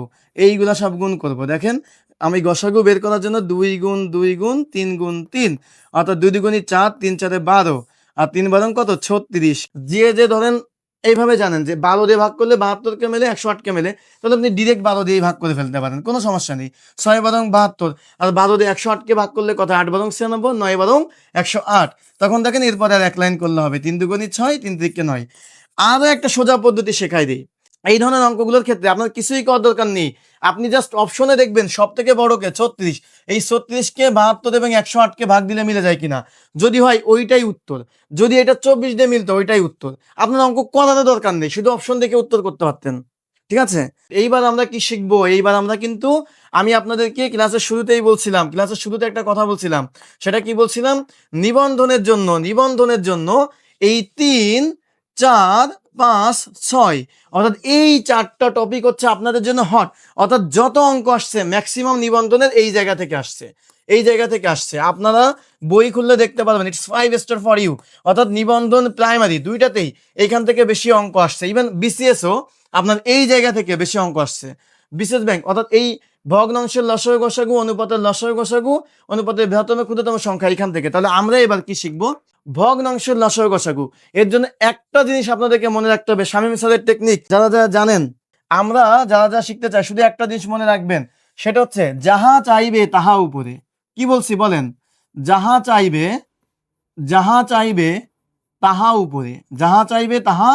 এইগুলা সব গুণ করব। দেখেন আমি গসাগু বের করার জন্য 2 গুণ 2 গুণ 3 গুণ 3, অর্থাৎ 2 দুগুণী 4, 3 4 12, আর 3 বারং কত? 36। যে যে ধরেন এইভাবে জানেন যে 12 দিয়ে ভাগ করলে 72কে মেলে, 108কে মেলে, তাহলে আপনি ডিরেক্ট 12 দিয়েই ভাগ করে ফেলতে পারেন, কোনো সমস্যা নেই। 6 বারং 72, আর 12 দিয়ে 108কে ভাগ করলে কত? 8 বারং 96, 9 বারং 108। তখন দেখেন এরপরে আর এক লাইন করলে হবে, 3 দুগুণী 6, 3 3 9। আরো একটা সোজা পদ্ধতি শেখাই দিই। এই ধরনের অঙ্কগুলোর ক্ষেত্রে আপনার কিছুই করার দরকার নেই, আপনি জাস্ট অপশনে দেখবেন সব থেকে বড়কে 36, এই 36কে 72 এবং 108কে ভাগ দিলে মিলে যায় কিনা, যদি হয় ওইটাই উত্তর, যদি এটা 24 দিয়ে মিলতো ওইটাই উত্তর। আপনার অঙ্ক করার দরকার নেই, শুধু অপশন দেখে উত্তর করতে পারতেন। ঠিক আছে? এইবার আমরা কি শিখবো? এইবার আমরা কিন্তু, আমি আপনাদেরকে ক্লাসের শুরুতেই বলছিলাম, ক্লাসের শুরুতে একটা কথা বলছিলাম, সেটা কি বলছিলাম? নিবন্ধনের জন্য, নিবন্ধনের জন্য এই 3 4 5 6, অর্থাৎ এই 4টা টপিক হচ্ছে আপনাদের জন্য হট। অর্থাৎ যত অঙ্ক আসছে ম্যাক্সিমাম নিবন্ধনের এই জায়গা থেকে আসছে, এই জায়গা থেকে আসছে। আপনারা বই খুললে দেখতে পারবেন, ইটস 5 স্টার ফর ইউ। অর্থাৎ নিবন্ধন প্রাইমারি দুইটাতেই এইখান থেকে বেশি অঙ্ক আসছে। ইভেন বিসিএসও আপনার এই জায়গা থেকে বেশি অঙ্ক আসছে। বিসিএস ব্যাংক, অর্থাৎ এই ভগ্নাংশের লসাগু গসাগু, অনুপাতের লসাগু গসাগু, অনুপাতের বৃহত্তম ক্ষুদ্রতম সংখ্যা, এখান থেকে। তাহলে আমরা এবার কি শিখবো? ভগ্নাংশের লসাগু গসাগু। এর জন্য একটা জিনিস আপনাদেরকে মনে রাখতে হবে, শামীম স্যারের টেকনিক যারা যারা জানেন, আমরা যারা যারা শিখতে চাই, শুধু একটা জিনিস মনে রাখবেন, সেটা হচ্ছে যাহা চাইবে তাহা উপরে। কি বলছি বলেন? যাহা চাইবে, যাহা চাইবে তাহা উপরে, যাহা চাইবে তাহা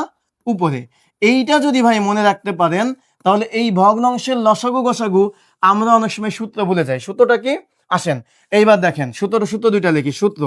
উপরে। এইটা যদি ভাই মনে রাখতে পারেন, তাহলে এই ভগ্নাংশের লসাগু গসাগু আমরা অনেক সময় সূত্র ভুলে যাই। সূত্রটা কি? আসেন এইবার দেখেন, সূত্র দুইটা লিখি। সূত্র,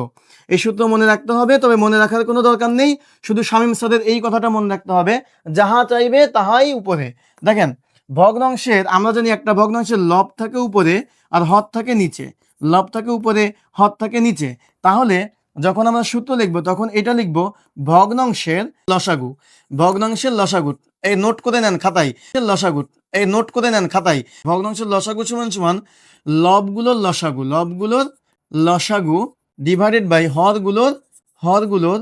এই সূত্র মনে রাখতে হবে, তবে মনে রাখার কোনো দরকার নেই, শুধু শামীম স্যারের এই কথাটা মনে রাখতে হবে, যাহা চাইবে তাহাই উপরে। দেখেন ভগ্নাংশের, আমরা জানি একটা ভগ্নাংশের লব থাকে উপরে আর হর থাকে নিচে, লব থাকে উপরে, হর থাকে নিচে। তাহলে যখন আমরা সূত্র লিখবো তখন এটা লিখবো ভগ্নাংশের লসাগু, ভগ্নাংশের লসাগু। এই নোট করে নেন খাতায়, লসাগু, এই নোট করে নেন খাতায়। ভগ্নাংশের লসাগু সমান সমান লবগুলোর লসাগু, লবগুলোর লসাগু ডিভাইডেড বাই হরগুলোর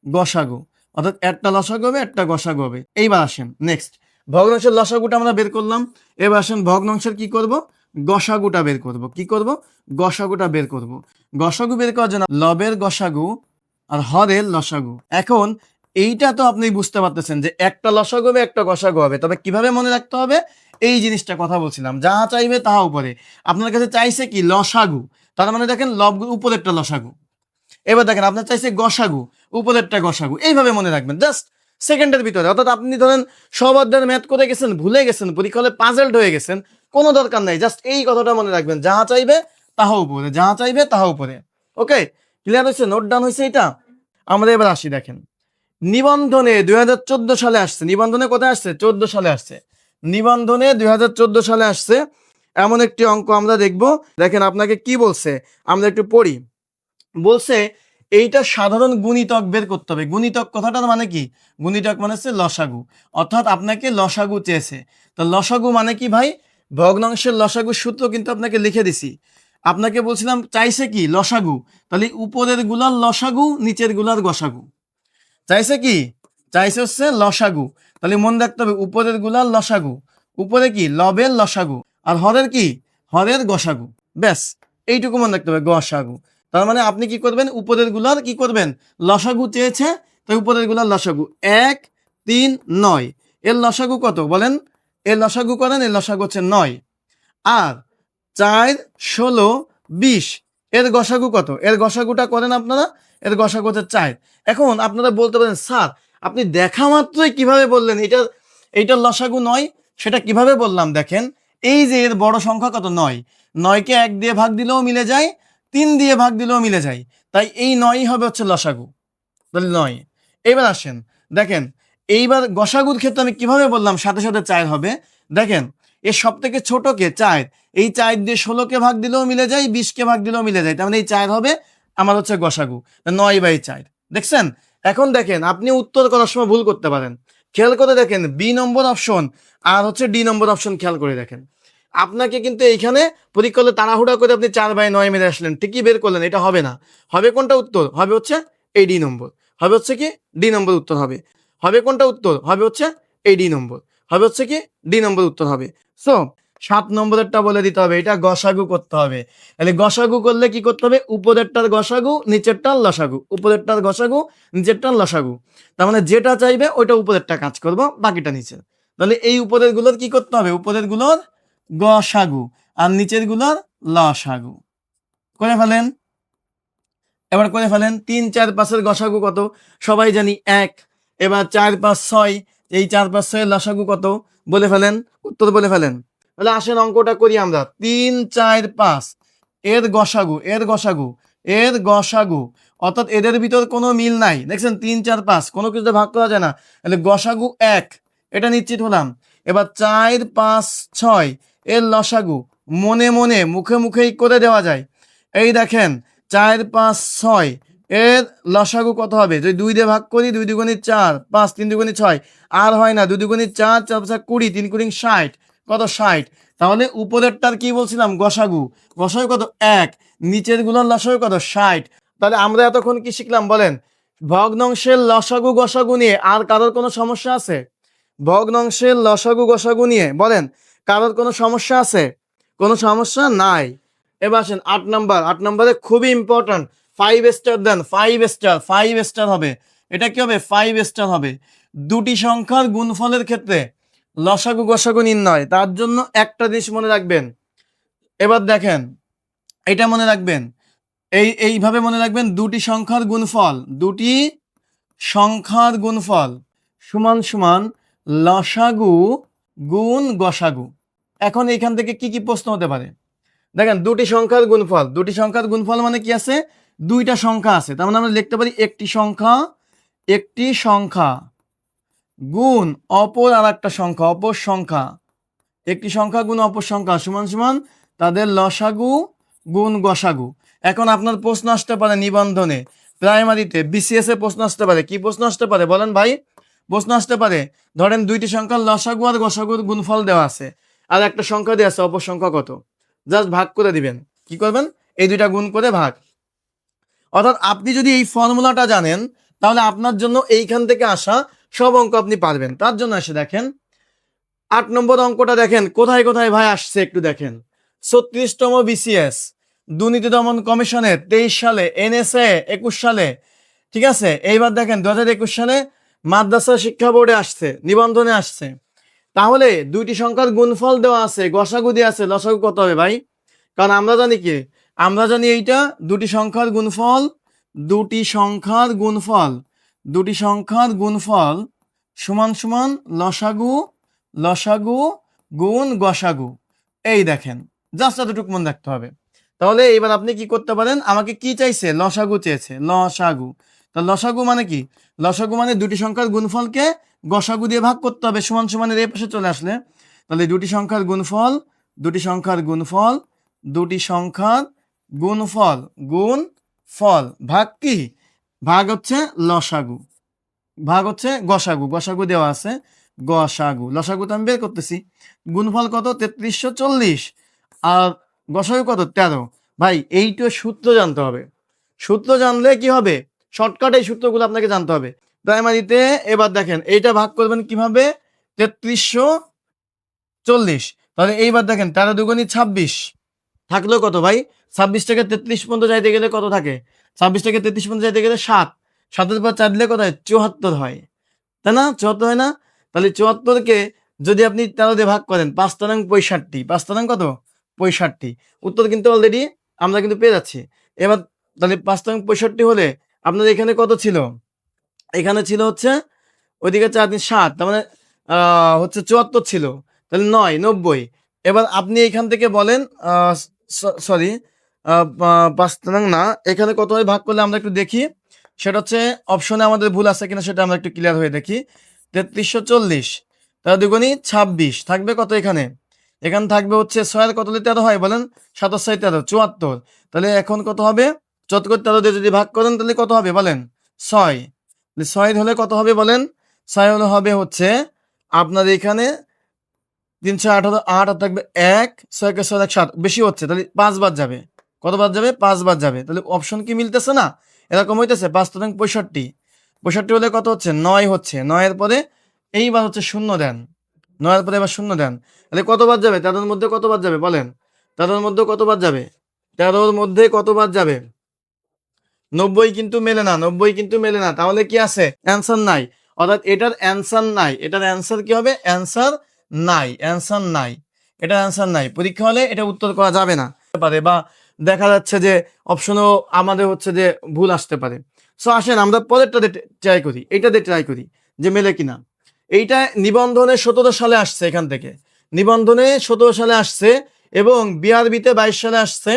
গসাগু। অর্থাৎ একটা লসাগু হবে, একটা গসাগু হবে। এইবার আসেন নেক্সট, ভগ্নাংশের লসাগুটা আমরা বের করলাম, এবার আসেন ভগ্নাংশের কি করব? গসাগুটা বের করব। কি করব? গসাগুটা বের করব। গসাগু বের করার জন্য লবের গসাগু আর হরের লসাগু। এখন এইটা তো আপনি বুঝতে পারতেছেন যে একটা লসাগু হবে, একটা গসাগু হবে, তবে কিভাবে মনে রাখতে হবে এই জিনিসটা কথা বলছিলাম। যাহা চাইবে তাহা উপরে, আপনার কাছে চাইছে কি? লসাগু, তার মানে দেখেন লব উপরেরটা লসাগু। এবার দেখেন আপনার চাইছে গসাগু, উপরেরটা গসাগু। এইভাবে মনে রাখবেন জাস্ট সেকেন্ডের ভিতরে। অর্থাৎ আপনি ধরেন সব অধ্যায়ের ম্যাথ করে গেছেন, ভুলে গেছেন, পরীক্ষা হলে পাজলড হয়ে গেছেন, কোনো দরকার নাই, জাস্ট এই কথাটা মনে রাখবেন, যাহা চাইবে তাহা উপরে, যাহা চাইবে তাহা উপরে। ওকে, ক্লিয়ার হয়েছে? নোট ডাউন হয়েছে এটা? আমরা এবার আসি, দেখেন নিবন্ধনে 2014 সালে আসছে, নিবন্ধনে কোথায় আসছে, 14 সালে আসছে, নিবন্ধনে 2014 সালে আসছে এমন একটি অঙ্ক আমরা দেখব। দেখেন আপনাকে কি বলছে, আমরা একটু পড়ি। বলছে এইটা সাধারণ গুণিতক বের করতে হবে। গুণিতক কথাটার মানে কি, গুণিতক মানে হচ্ছে লসাগু, অর্থাৎ আপনাকে লসাগু চেয়েছে। তো লসাগু মানে কি ভাই, ভগ্নাংশের লসাগু সূত্র কিন্তু আপনাকে লিখে দিছি। আপনাকে বলছিলাম চাইছে কি লসাগু, তাহলে উপরের গুলার লসাগু নিচের গুলার গসাগু। চাইছে কি, চাইছে হচ্ছে লসাগু, তাহলে মনে রাখতে হবে উপরের গুলার লসাগু, উপরে কি লবের লসাগু, আর হরের কি, হরের গসাগু। ব্যাস এইটুকু মনে রাখতে হবে, গসাগু। তার মানে আপনি কি করবেন, উপরের গুলার কি করবেন, লসাগু চেয়েছে, তাই উপরের গুলার লসাগু 1 3 9, এর লসাগু কত বলেন, এর লসাগু করেন, এর লসাগু হচ্ছে 9। আর 4 16 20, এর গসাগু কত, এর গসাগুটা করেন আপনারা, এর গসাগু হচ্ছে 4। এখন আপনারা বলতে পারেন স্যার আপনি দেখা মাত্রই কিভাবে বললেন এটা, এইটার লসাগু 9, সেটা কিভাবে বললাম, দেখেন এই যে এর বড় সংখ্যা কত 9, 9কে 1 দিয়ে ভাগ দিলেও মিলে যায়, 3 দিয়ে ভাগ দিলেও মিলে যায়, তাই এই 9ই হবে হচ্ছে লসাগু, তাহলে 9। এবার আসেন দেখেন, এইবার গসাগুর ক্ষেত্রে আমি কিভাবে বললাম সাথে সাথে 4 হবে। দেখেন এর সব থেকে ছোট কে 4, এই 4 দিয়ে 16কে ভাগ দিলেও মিলে যায়, 20কে ভাগ দিলেও মিলে যায়, তার মানে এই 4 হবে আমার হচ্ছে গসাগু, 9/4। দেখছেন, এখন দেখেন আপনি উত্তর করার সময় ভুল করতে পারেন, খেয়াল করে দেখেন বি নম্বর অপশন আর হচ্ছে ডি নম্বর অপশন খেয়াল করে দেখেন। আপনাকে কিন্তু এইখানে পরীক্ষা হলে তাড়াহুড়া করে আপনি 4/9 মেরে আসলেন, ঠিকই বের করলেন, এটা হবে না। হবে কোনটা উত্তর, হবে হচ্ছে এই ডি নম্বর, হবে হচ্ছে কি ডি নম্বর উত্তর হবে। হবে কোনটা উত্তর, হবে হচ্ছে এই ডি নম্বর, হবে হচ্ছে কি ডি নম্বর উত্তর হবে। সো 7 নম্বরেরটা বলে দিতে হবে, এটা গসাগু করতে হবে। তাহলে গসাগু করলে কি করতে হবে, উপরেরটার গসাগু নিচেরটার লসাগু, উপরেরটার গসাগু নিচেরটার লসাগু। তার মানে যেটা চাইবে ওইটা উপরেরটা কাজ করব, বাকিটা নিচের। তাহলে এই উপরের গুলোর কি করতে হবে, উপরের গুলোর গসাগু আর নিচের গুলোর লসাগু করে ফেলেন। এবার করে ফেলেন 3 4 5 গসাগু কত, সবাই জানি 1। এবার 4 5 6, এই 4 5 6 লসাগু কত বলে ফেলেন, উত্তর বলে ফেলেন। তাহলে আসেন অঙ্কটা করি আমরা। 3 4 5 এর গসাগু, এর গসাগু, এর গসাগু, অর্থাৎ এদের ভিতর কোনো মিল নাই। দেখছেন 3 4 5 কোনো কিছুতে ভাগ করা যায় না, তাহলে গসাগু 1, এটা নিশ্চিত হলাম। এবার 4 5 6 এর লসাগু মনে মনে মুখে মুখেই করে দেওয়া যায়। এই দেখেন 4 5 6 এর লসাগু কত হবে, যদি 2 দিয়ে ভাগ করি, 2 দুগুণে 4, 5 3 দুগুণে 6, আর হয় না, 2 দুগুণে 4, 4 5 20, 3 কুড়ি 60, কত 60। তাহলে উপরেরটার কি বলছিলাম গসাগু, গসাগু কত 1, নিচের গুলোর লসাগু কত 60। তাহলে আমরা এতক্ষণ কি শিখলাম বলেন, ভগ্নাংশের লসাগু গসাগু নিয়ে আর কারোর কোনো সমস্যা আছে, ভগ্নাংশের লসাগু গসাগু নিয়ে বলেন কারোর কোনো সমস্যা আছে, কোনো সমস্যা নাই। এবার আসেন 8 নাম্বার, 8 নাম্বারে খুবই ইম্পর্টেন্ট, 5 স্টার দেন, 5 স্টার, 5 স্টার হবে। এটা কি হবে, 5 স্টার হবে। দুটি সংখ্যার গুণফলের ক্ষেত্রে লসাগু গসাগু নির্ণয়, তার জন্য একটা জিনিস মনে রাখবেন। এবার দেখেন এটা মনে রাখবেন, এইভাবে মনে রাখবেন, দুটি সংখ্যার গুণফল, দুটি সংখ্যার গুণফল সমান সমান লসাগু গুণ গসাগু। এখন এখান থেকে কি কি প্রশ্ন হতে পারে, দেখেন দুটি সংখ্যার গুণফল, দুটি সংখ্যার গুণফল মানে কি আছে, দুইটা সংখ্যা আছে, তার মানে আমরা লিখতে পারি একটি সংখ্যা, একটি সংখ্যা গুণ অপর আর একটা সংখ্যা, অপর সংখ্যা, একটি সংখ্যা গুণ অপর সংখ্যা সমান সমান তাদের লসাগু গুণ গসাগু। এখন আপনার প্রশ্ন আসতে পারে নিবন্ধনে, প্রাইমারিতে, বিসিএস এ প্রশ্ন আসতে পারে, কি প্রশ্ন আসতে পারে বলেন ভাই, প্রশ্ন আসতে পারে ধরেন দুইটি সংখ্যার লসাগু আর গসাগুর গুণফল দেওয়া আছে, আর একটা সংখ্যা দেওয়া আছে, অপর সংখ্যা কত, জাস্ট ভাগ করে দিবেন। কি করবেন, এই দুইটা গুণ করে ভাগ। অর্থাৎ আপনি যদি এই ফর্মুলাটা জানেন তাহলে আপনার জন্য এইখান থেকে আসা সব অঙ্ক আপনি পারবেন। তার জন্য এসে দেখেন 8 নম্বর অঙ্কটা দেখেন কোথায় কোথায় ভাই আসছে একটু দেখেন। 36তম বিসিএস, দুর্নীতি দমন কমিশনের 23 সালে, এনএসএ 21 সালে, ঠিক আছে। এইবার দেখেন 2021 সালে মাদ্রাসা শিক্ষা বোর্ডে আসছে, নিবন্ধনে আসছে। তাহলে দুইটি সংখ্যার গুণফল দেওয়া আছে, গসাগু দেওয়া আছে, লসাগু কত হবে ভাই, কারণ আমরা জানি কি, আমরা জানি এইটা দুটি সংখ্যার গুণফল, দুটি সংখ্যার গুণফল, দুটি সংখ্যার গুণফল সমান সমান লসাগু, লসাগু গুণ গসাগু। এই দেখেন জাস্ট এতটুকু মনে রাখতে হবে। তাহলে এবার আপনি কি করতে পারেন, আমাকে কি চাইছে, লসাগু চেয়েছে, লসাগু। তা লসাগু মানে কি, লসাগু মানে দুটি সংখ্যার গুণফলকে গসাগু দিয়ে ভাগ করতে হবে, সমান সমানের এই পাশে চলে আসলে তাহলে দুটি সংখ্যার গুণফল, দুটি সংখ্যার গুণফল, দুটি সংখ্যার গুণফল, গুণফল ভাগ কি, ভাগ হচ্ছে লসাগু, ভাগ হচ্ছে গসাগু, গসাগু দেওয়া আছে, গসাগু, লসাগু তো আমি বের করতেছি। গুণফল কত 3340 আর গসাগু কত 13। ভাই এইটা সূত্র জানতে হবে, সূত্র জানলে কি হবে, শর্টকাট এই সূত্রগুলো আপনাকে জানতে হবে প্রাইমারিতে। এবার দেখেন এইটা ভাগ করবেন কিভাবে, 3340, তাহলে এইবার দেখেন 13 দুগুণী 26 থাকলো কত ভাই, 26 থেকে 33 পর্যন্ত যাইতে গেলে কত থাকে, 26 থেকে 33 পর্যন্ত যাইতে গেলে 7, 7-এর পর 4 দিলে কত হয় 74 হয়, তাই না, 74 হয় না। তাহলে 74কে যদি আপনি 13 দিয়ে ভাগ করেন, 5 তেরং 65, 5 তেরং কত 65, উত্তর কিন্তু অলরেডি আমরা কিন্তু পেয়ে যাচ্ছি। এবার তাহলে 5 তেরং 65 হলে আপনার এখানে কত ছিল, এখানে ছিল হচ্ছে ওইদিকে 4 3 7, তার মানে হচ্ছে 74 ছিল, তাহলে 9 90। এবার আপনি এখান থেকে বলেন, সরি 5 তেরং না, এখানে কত হয় ভাগ করলে আমরা একটু দেখি, সেটা হচ্ছে অপশনে আমাদের ভুল আছে কিনা সেটা আমরা একটু ক্লিয়ার হয়ে দেখি। 3340 তাহলে দুগুণী 26 থাকবে কত এখানে, এখানে থাকবে হচ্ছে 6 কত হলে 13 হয় বলেন, 7 6 13 74, তাহলে এখন কত হবে, 74 13 দিয়ে যদি ভাগ করেন তাহলে কত হবে বলেন 6, 6 হলে কত হবে বলেন, 6 হলে হবে হচ্ছে আপনার এখানে 318 8 আর থাকবে 1, 6 কে 6 7 বেশি হচ্ছে, তাহলে 5 বাদ যাবে, কত বাদ যাবে 5 বাদ যাবে, তাহলে অপশন কি মিলতেছে না, এরকম হইতেছে 5 তেরং 65, 65 হলে কত হচ্ছে 9 হচ্ছে, 9 এর পরে এইবার হচ্ছে শূন্য দেন, 9 এর পরে এবার শূন্য দেন, তাহলে কত বাদ যাবে, 13 এর মধ্যে কত বাদ যাবে বলেন, 13 এর মধ্যে কত বাদ যাবে, 13 এর মধ্যে কত বাদ যাবে, 90 কিন্তু মেলে না, 90 কিন্তু মেলে না, তাহলে কি আছে অ্যান্সার নাই, অর্থাৎ এটার অ্যান্সার নাই, এটার অ্যান্সার কি হবে, অ্যান্সার নাই, অ্যান্সার নাই, এটার অ্যান্সার নাই, পরীক্ষা হলে এটা উত্তর করা যাবে না পারে, বা দেখা যাচ্ছে যে অপশনও আমাদের হচ্ছে যে ভুল আসতে পারে। সো আসেন আমরা পরেরটাতে ট্রাই করি, এইটাতে ট্রাই করি যে মেলে কিনা। এইটা নিবন্ধনে 17 সালে আসছে, এখান থেকে নিবন্ধনে 17 সালে আসছে এবং বিআরবিতে 22 সালে আসছে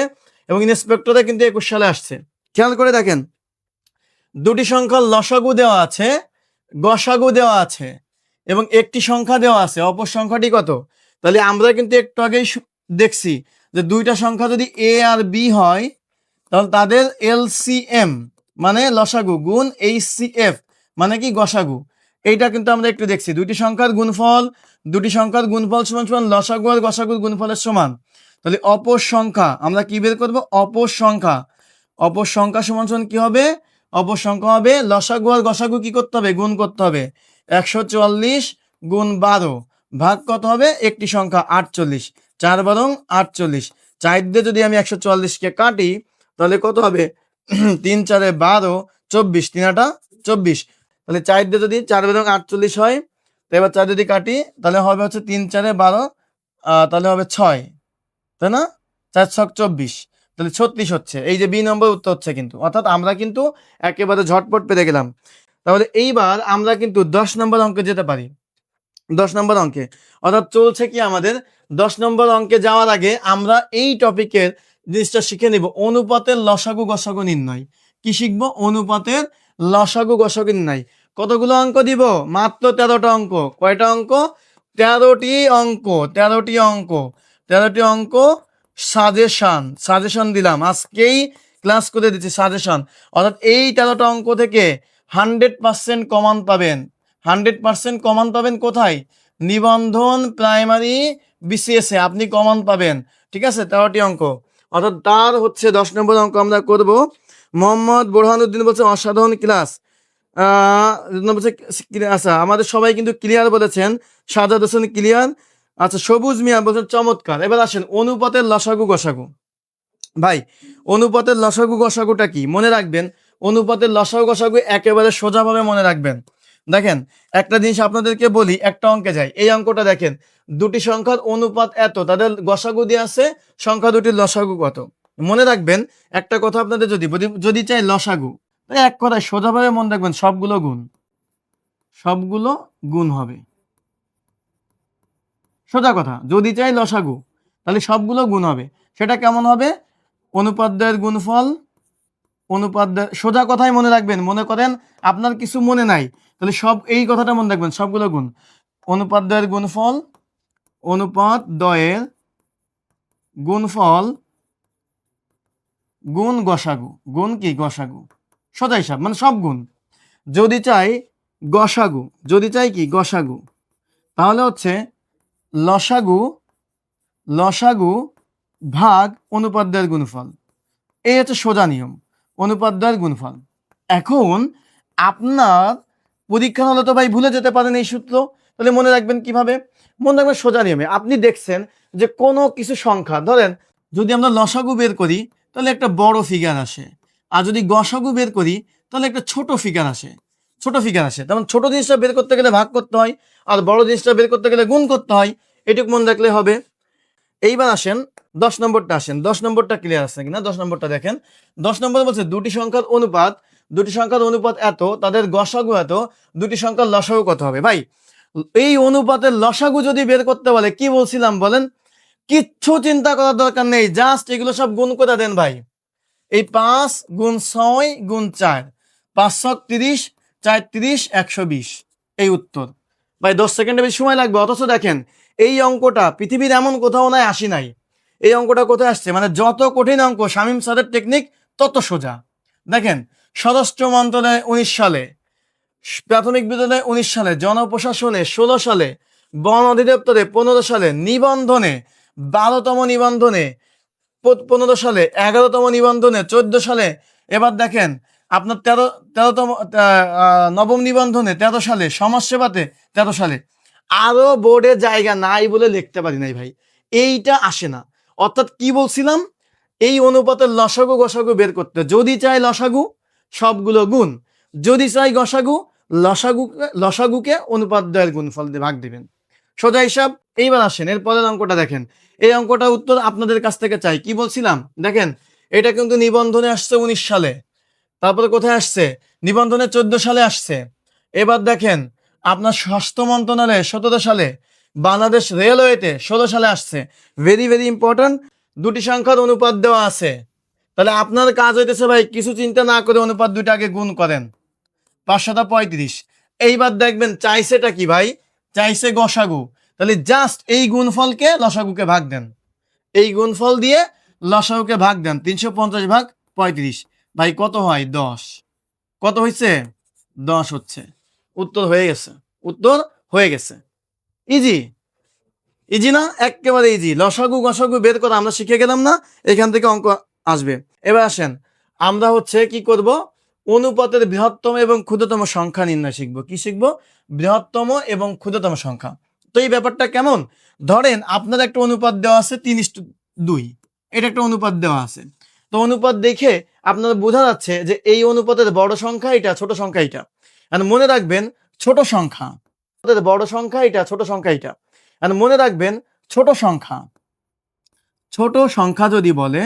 এবং ইন্সপেক্টরে কিন্তু 21 সালে আসছে। খেয়াল করে দেখেন, দুটি সংখ্যার লসাগু দেওয়া আছে, গসাগু দেওয়া আছে এবং একটি সংখ্যা দেওয়া আছে, অপর সংখ্যাটি কত। তাহলে আমরা কিন্তু একটু আগেই দেখছি যে দুইটা সংখ্যা যদি এ আর বি হয় তাহলে তাদের এলসিএম মানে লসাগু গুণ এইচসিএফ মানে কি গসাগু, এইটা কিন্তু আমরা একটু দেখছি, দুটি সংখ্যার গুণফল, দুটি সংখ্যার গুণফল সমান সমান লসাগু আর গসাগুর গুণফলের সমান। তাহলে অপর সংখ্যা আমরা কি বের করব, অপর সংখ্যা, অপর সংখ্যা সমান সমান কি হবে, অপর সংখ্যা হবে লসাগু আর গসাগু কি করতে হবে, গুণ করতে হবে, 144 গুণ 12 ভাগ কত হবে, একটি সংখ্যা 48, 4 বারং 48, 4 দিয়ে যদি আমি 144 কে কাটি তাহলে কত হবে 3 4 12 24, 3 8 24, তাহলে 4 দিয়ে যদি 4 বারং 48 হয়, তো এবার 4 যদি কাটি তাহলে হবে হচ্ছে 3 4 12, তাহলে হবে 6, তাই না, 4 6 24, তাহলে 36 হচ্ছে, এই যে বি নম্বর উত্তর হচ্ছে কিন্তু, অর্থাৎ আমরা কিন্তু একেবারে ঝটপট পেরে গেলাম। তাহলে এইবার আমরা কিন্তু 10 নম্বর অঙ্কে যেতে পারি, 10 নম্বর অঙ্কে, অর্থাৎ চলছে কি আমাদের 10 নম্বর অঙ্কে যাওয়ার আগে আমরা এই টপিকের জিনিসটা শিখে নিব, অনুপাতের লসাগু গসাগু নির্ণয়। কি শিখবো, অনুপাতের লসাগু গসাগু নির্ণয়। কতগুলো অঙ্ক দিব, মাত্র 13টা অঙ্ক, কয়টা অঙ্ক, 13টি অঙ্ক, 13টি অঙ্ক, 13টি অঙ্ক, সাজেশন, সাজেশন দিলাম আজকেই ক্লাস করে দিচ্ছি সাজেশন, অর্থাৎ এই 13টা অঙ্ক থেকে 100% কমন পাবেন, 100% কমন পাবেন কোথায়, নিবন্ধন প্রাইমারি বিসিএস এ আপনি কমন পাবেন, ঠিক আছে, 13টি অঙ্ক। অর্থাৎ তার হচ্ছে 10 নম্বর অঙ্ক আমরা করব। মোহাম্মদ বোরহানুদ্দিন বলছে অসাধারণ ক্লাস, আচ্ছা আমাদের সবাই কিন্তু ক্লিয়ার বলেছেন, সাজাদ হোসেন ক্লিয়ার, আচ্ছা সবুজ মিয়া বলছেন চমৎকার। এবার আসেন অনুপাতের লসাগু গসাগু। ভাই অনুপাতের লসাগু গসাগুটা কি মনে রাখবেন, অনুপাতের লসাগু গসাগু একেবারে সোজাভাবে মনে রাখবেন। দেখেন একটা জিনিস আপনাদেরকে বলি, একটা অঙ্কে যাই, এই অঙ্কটা দেখেন, দুটি সংখ্যার অনুপাত এত, তাদের গসাগু দিয়ে আছে, সংখ্যা দুটির লসাগু কত। মনে রাখবেন একটা কথা আপনাদের যদি যদি চাই লসাগু, এক কথায় সোজাভাবে মনে রাখবেন সবগুলো গুণ, সবগুলো গুণ হবে, সোজা কথা, যদি চাই লসাগু তাহলে সবগুলো গুণ হবে। সেটা কেমন হবে, অনুপাদ্যের গুণফল সোজা কথাই মনে রাখবেন। মনে করেন আপনার কিছু মনে নাই, তাহলে সব এই কথাটা মনে রাখবেন, সবগুলো গুণ। অনুপাত দ্বয়ের গুণফল, অনুপাত দ্বয়ের গুণফল গুণ গসাগু। গুণ কি? গসাগু। সোজা হিসাব, মানে সব গুণ। যদি চাই গসাগু, যদি চাই কি? গসাগু, তাহলে হচ্ছে লসাগু, লসাগু ভাগ অনুপাত দ্বয়ের গুণফল। এই হচ্ছে সোজা নিয়ম, অনুপাত দ্বয়ের গুণফল। এখন আপনার পরীক্ষা হলে তো ভাই ভুলে যেতে পারেন এই সূত্র, তাহলে মনে রাখবেন কিভাবে? মনে রাখবেন সোজা নিয়মে। আপনি দেখছেন যে কোনো কিছু সংখ্যা, ধরেন যদি আমরা লসাগু বের করি তাহলে একটা বড় ফিগার আসে, আর যদি গসাগু বের করি তাহলে একটা ছোট ফিগার আসে, ছোট ফিগার আসে। তেমন ছোট জিনিসটা বের করতে গেলে ভাগ করতে হয়, আর বড় জিনিসটা বের করতে গেলে গুণ করতে হয়। এটুকু মনে রাখলে হবে। এইবার আসেন 10 নম্বরটা, আসেন 10 নম্বরটা ক্লিয়ার আছে কিনা। 10 নম্বরটা দেখেন। 10 নম্বর বলছে দুটি সংখ্যার অনুপাত, দুটি সংখ্যার অনুপাত এত, তাদের গসাগু এত, দুটি সংখ্যার লসাগু কত হবে? ভাই এই অনুপাতের লসাগু যদি বের করতে বলে, কি বলছিলাম বলেন? কিচ্ছু চিন্তা করার দরকার নেই, জাস্ট এগুলো সব গুণ করে দেন ভাই। এই 5 গুণ 6 গুণ 4, 5 ছক 30, 4 30, 120, এই উত্তর। ভাই 10 সেকেন্ডে বেশি সময় লাগবে। অথচ দেখেন এই অঙ্কটা পৃথিবীর এমন কোথাও নাই আসি নাই। এই অঙ্কটা কোথায় আসছে? মানে যত কঠিন অঙ্ক শামীম স্যারের টেকনিক তত সোজা। দেখেন স্বরাষ্ট্র মন্ত্রণালয়ে 19 সালে, প্রাথমিক বিদ্যালয়ে 19 সালে, জনপ্রশাসনে 16 সালে, বন অধিদপ্তরে 15 সালে, নিবন্ধনে 12তম নিবন্ধনে 15 সালে, 11তম নিবন্ধনে 14 সালে, এবার দেখেন আপনার 13তম নবম নিবন্ধনে 13 সালে, সমাজসেবাতে 13 সালে। আরো বোর্ডে জায়গা নাই বলে লিখতে পারি নাই ভাই, এইটা আসে না। অর্থাৎ কি বলছিলাম? এই অনুপাতের লসাগু গসাগু বের করতে, যদি চাই লসাগু সবগুলো গুণ, যদি চাই গসাগু লসাগুকে অনুপাত দ্বয়ের গুণফল দিয়ে ভাগ দিবেন, সোজা হিসাব। এইবার আসেন এর পরের অঙ্কটা দেখেন। এই অঙ্কটা উত্তর আপনাদের কাছ থেকে চাই। কি বলছিলাম দেখেন, এটা কিন্তু নিবন্ধনে আসছে 19 সালে, তারপরে কোথায় আসছে? নিবন্ধনে 14 সালে আসছে। এবার দেখেন আপনার স্বাস্থ্য মন্ত্রণালয়ে 17 সালে, বাংলাদেশ রেলওয়েতে 16 সালে আসছে। ভেরি ভেরি ইম্পর্টেন্ট, দুটি সংখ্যার অনুপাত দেওয়া আছে। তাহলে আপনার কাজ হইতেছে ভাই কিছু চিন্তা না করে অনুপাত দুইটা আগে গুণ করেন, 535। এইবার দেখবেন চাইছেটা কি ভাই? চাইছে গসাগু। তাহলে জাস্ট এই গুণফলকে লসাগুকে ভাগ দেন, এই গুণফল দিয়ে লসাগুকে ভাগ দেন। 350 ভাগ 35, ভাই কত হয়? 10। কত হয়েছে? 10 হচ্ছে। উত্তর হয়ে গেছে, উত্তর হয়ে গেছে। ইজি, ইজি না? একেবারে ইজি। লসাগু গসাগু বের করা আমরা শিখে গেলাম না, এখান থেকে অঙ্ক আসবে। এবার আসেন আমরা হচ্ছে কি করব? অনুপাতের বৃহত্তম এবং ক্ষুদ্রতম সংখ্যা নির্ণয় শিখব। কি শিখব? বৃহত্তম এবং ক্ষুদ্রতম সংখ্যা। তো এই ব্যাপারটা কেমন? ধরেন আপনার একটা অনুপাত দেওয়া আছে 3:2, এটা একটা অনুপাত দেওয়া আছে। তো অনুপাত দেখে আপনার বোঝা যাচ্ছে যে এই অনুপাতের বড় সংখ্যা এটা, ছোট সংখ্যা এটা। আর মনে রাখবেন ছোট সংখ্যা, বড় সংখ্যা এটা, ছোট সংখ্যা এটা। আর মনে রাখবেন ছোট সংখ্যা, ছোট সংখ্যা যদি বলে,